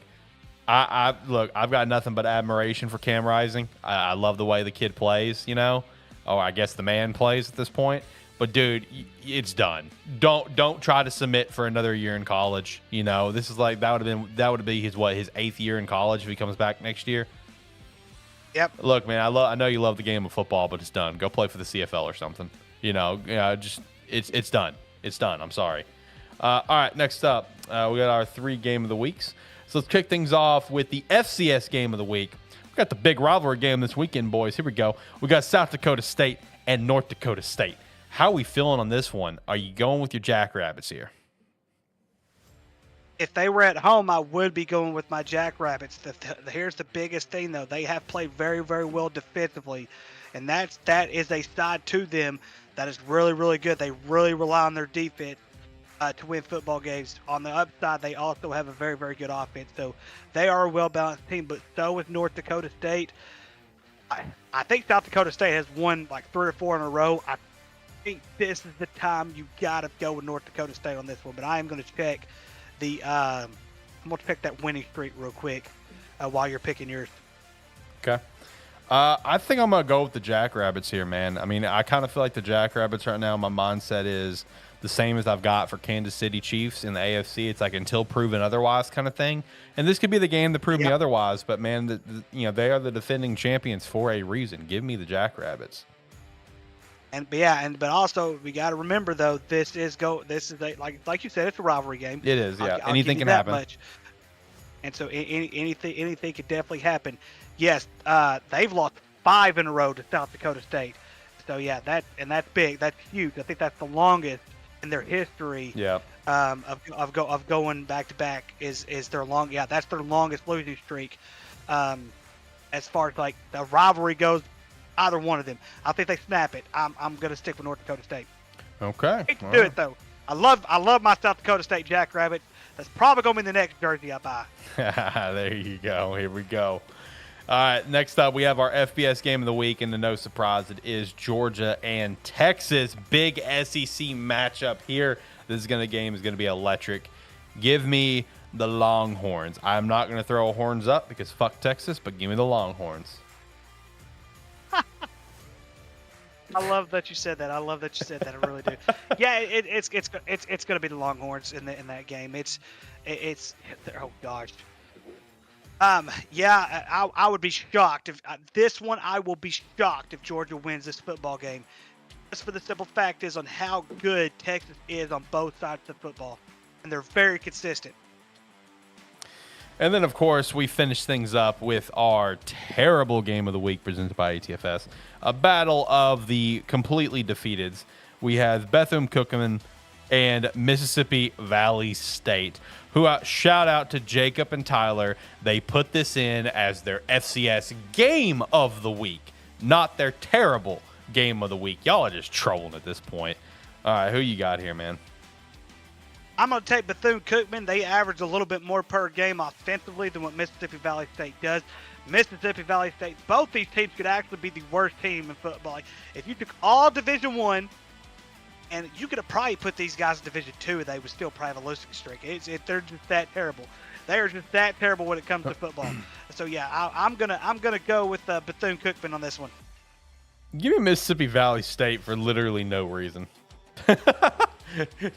I've got nothing but admiration for Cam Rising. I love the way the kid plays, you know. Oh, I guess the man plays at this point. But, dude, it's done. Don't try to submit for another year in college. You know, this is like that would be his 8th year in college if he comes back next year. Yep. Look, man, I know you love the game of football, but it's done. Go play for the CFL or something. You know, just it's done. It's done. I'm sorry. All right, next up, we got our 3 game of the weeks. So let's kick things off with the FCS game of the week. We got the big rivalry game this weekend, boys. Here we go. We got South Dakota State and North Dakota State. How are we feeling on this one? Are you going with your Jackrabbits here? If they were at home, I would be going with my Jackrabbits. Here's the biggest thing, though. They have played very, very well defensively, and that is a side to them that is really, really good. They really rely on their defense to win football games. On the upside, they also have a very, very good offense. So they are a well-balanced team, but so is North Dakota State. I think South Dakota State has won like 3 or 4 in a row. I think this is the time you got to go with North Dakota State on this one, but I am going to check I'm going to pick that winning streak real quick while you're picking yours. Okay. I think I'm going to go with the Jackrabbits here, man. I mean, I kind of feel like the Jackrabbits right now, my mindset is the same as I've got for Kansas City Chiefs in the AFC. It's like until proven otherwise kind of thing. And this could be the game to prove me otherwise, but, man, they are the defending champions for a reason. Give me the Jackrabbits. But also we got to remember though, this is like you said, it's a rivalry game. It is, yeah. I'll anything can happen. Much. And so anything could definitely happen. Yes, they've lost 5 in a row to South Dakota State. So yeah, that's big. That's huge. I think that's the longest in their history. Yeah. Of going back to back is their long. Yeah, that's their longest losing streak. As far as like the rivalry goes. Either one of them. I think they snap it. I'm going to stick with North Dakota State. Okay. I hate to do it, though. I love my South Dakota State Jackrabbit. That's probably going to be the next jersey I buy. There you go. Here we go. All right, next up, we have our FBS game of the week, and to no surprise, it is Georgia and Texas. Big SEC matchup here. This game is going to be electric. Give me the Longhorns. I'm not going to throw horns up because fuck Texas, but give me the Longhorns. I love that you said that. I really do. Yeah, it's going to be the Longhorns in that game. It's oh gosh. Yeah, I would be shocked if this one. I will be shocked if Georgia wins this football game. Just for the simple fact is on how good Texas is on both sides of the football, and they're very consistent. And then, of course, we finish things up with our terrible game of the week presented by ATFS, a battle of the completely defeateds. We have Bethune-Cookman and Mississippi Valley State, who shout out to Jacob and Tyler. They put this in as their FCS game of the week, not their terrible game of the week. Y'all are just trolling at this point. All right, who you got here, man? I'm going to take Bethune-Cookman. They average a little bit more per game offensively than what Mississippi Valley State does. Mississippi Valley State, both these teams could actually be the worst team in football. Like, if you took all Division I, and you could have probably put these guys in Division II, they would still probably have a losing streak. They're just that terrible. They are just that terrible when it comes to football. So yeah, I'm gonna go with Bethune-Cookman on this one. Give me Mississippi Valley State for literally no reason.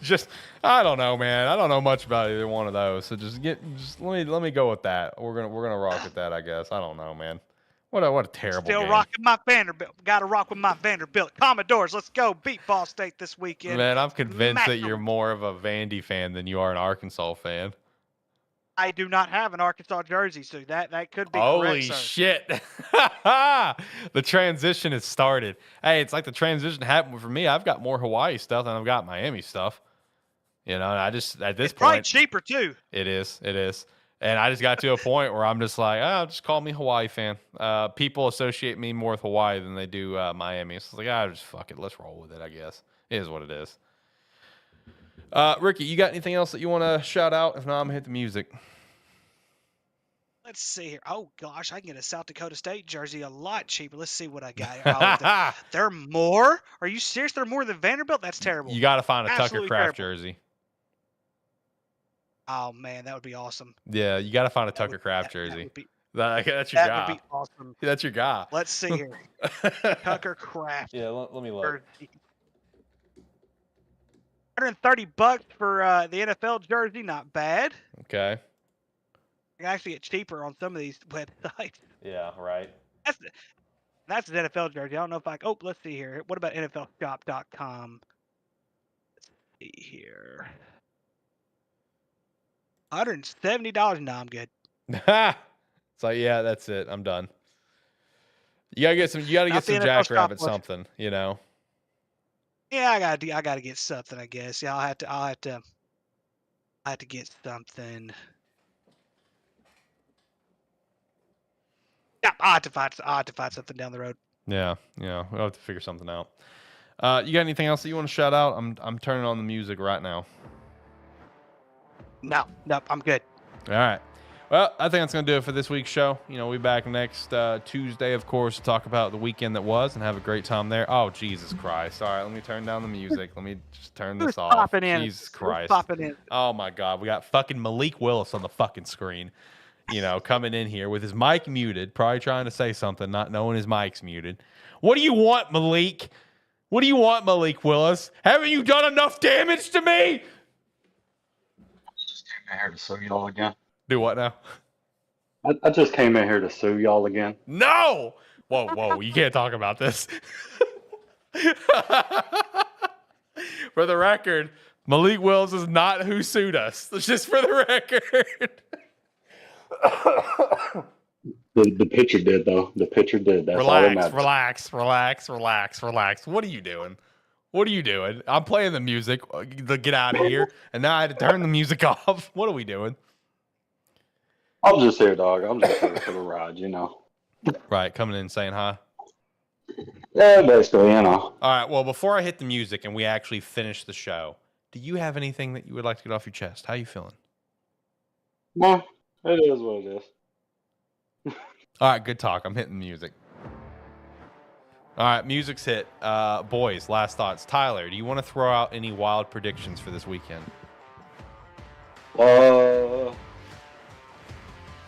Just I don't know, man. I don't know much about either one of those. So just let me go with that. We're gonna rock with that, I guess. I don't know, man. What a terrible Still game. rocking my Vanderbilt. Got to rock with my Vanderbilt. Commodores, let's go beat Ball State this weekend. Man, I'm convinced that you're Maximum. more of a Vandy fan than you are an Arkansas fan. I do not have an Arkansas jersey, so that could be Holy correct, sir. shit. The transition has started. Hey, it's like the transition happened for me. I've got more Hawaii stuff than I've got Miami stuff. You know, I just, at this It's probably point, cheaper too. it is. And I just got to a point where I'm just like, just call me Hawaii fan. People associate me more with Hawaii than they do Miami. So it's like, just fuck it. Let's roll with it, I guess. It is what it is. Ricky, you got anything else that you want to shout out? If not, I'm going to hit the music. Let's see here. Oh gosh, I can get a South Dakota State jersey a lot cheaper. Let's see what I got here. They're more? Are you serious? They're more than Vanderbilt? That's terrible. You got to find a Absolutely Tucker Craft terrible. jersey. Oh man, that would be awesome. Yeah, you got to find a Tucker Craft jersey. That's your That guy. would be awesome. That's your guy. Let's see here. Tucker Craft. Yeah, let me look. Jersey. $130 for the NFL jersey, not bad. Okay. You can actually get cheaper on some of these websites. Yeah, right. That's an NFL jersey. I don't know if let's see here. What about NFLshop.com? Let's see here. $170. No, I'm good. It's like, yeah, that's it. I'm done. You gotta get some Jackrabbit something, you know. Yeah, I gotta get something, I guess. Yeah, I'll have to get something. Yeah, I'll have to find something down the road. Yeah, we'll have to figure something out. You got anything else that you want to shout out? I'm turning on the music right now. No, I'm good. All right. Well, I think that's going to do it for this week's show. You know, we'll be back next Tuesday, of course, to talk about the weekend that was and have a great time there. Oh, Jesus Christ. All right, let me turn down the music. Let me just turn this off. Popping in. Jesus Christ. Popping in. Oh, my God. We got fucking Malik Willis on the fucking screen, you know, coming in here with his mic muted, probably trying to say something, not knowing his mic's muted. What do you want, Malik? What do you want, Malik Willis? Haven't you done enough damage to me? Just came in here to sue y'all again. Do what now? I just came in here to sue y'all again. No! Whoa, you can't talk about this. For the record, Malik Willis is not who sued us. That's just for the record. The pitcher did, though. The pitcher did. That's all that matters. Relax. What are you doing? I'm playing the music. Get out of here. And now I had to turn the music off. What are we doing? I'm just here, dog. I'm just here for the ride, you know. Right, coming in saying hi. Yeah, basically, you know. All right, well, before I hit the music and we actually finish the show, do you have anything that you would like to get off your chest? How you feeling? Well, it is what it is. All right, good talk. I'm hitting the music. All right, music's hit. Boys, last thoughts. Tyler, do you want to throw out any wild predictions for this weekend?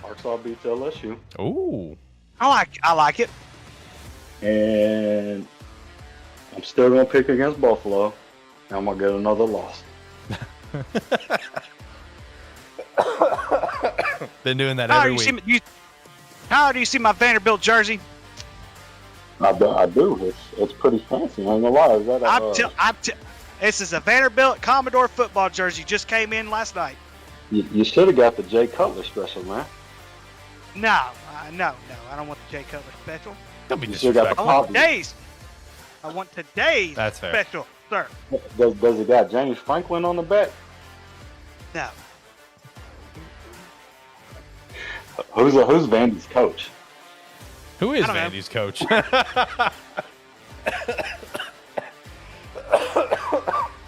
Arkansas beats LSU. Ooh. I like it. And I'm still going to pick against Buffalo. And I'm going to get another loss. Been doing that every week. How do you see my Vanderbilt jersey? I do. It's pretty fancy. I ain't going to lie. Is that this is a Vanderbilt Commodore football jersey. Just came in last night. You should have got the Jay Cutler special, man. No. I don't want the Jay Cutler special. Don't be disrespectful. I want today's That's fair. special, sir. Does it got James Franklin on the back? No. Who's Vandy's coach? Who is Vandy's coach?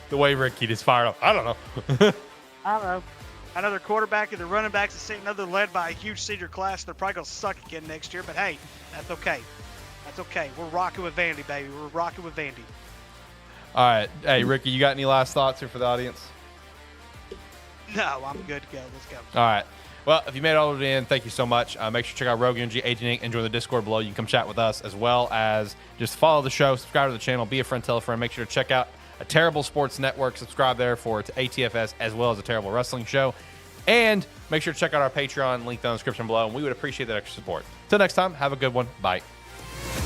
The way Ricky just fired up. I don't know. I don't know. Another quarterback and the running backs, another led by a huge senior class. They're probably going to suck again next year, but hey, that's okay. That's okay. We're rocking with Vandy, baby. We're rocking with Vandy. All right. Hey, Ricky, you got any last thoughts here for the audience? No, I'm good to go. Let's go. All right. Well, if you made it all the way in, thank you so much. Make sure to check out Rogue Energy, Agent Inc., and join the Discord below. You can come chat with us, as well as just follow the show, subscribe to the channel, be a friend, tell a friend. Make sure to check out a Terrible Sports Network. Subscribe there for ATFS, as well as a Terrible Wrestling Show. And make sure to check out our Patreon, link down in the description below, and we would appreciate that extra support. Till next time, have a good one. Bye.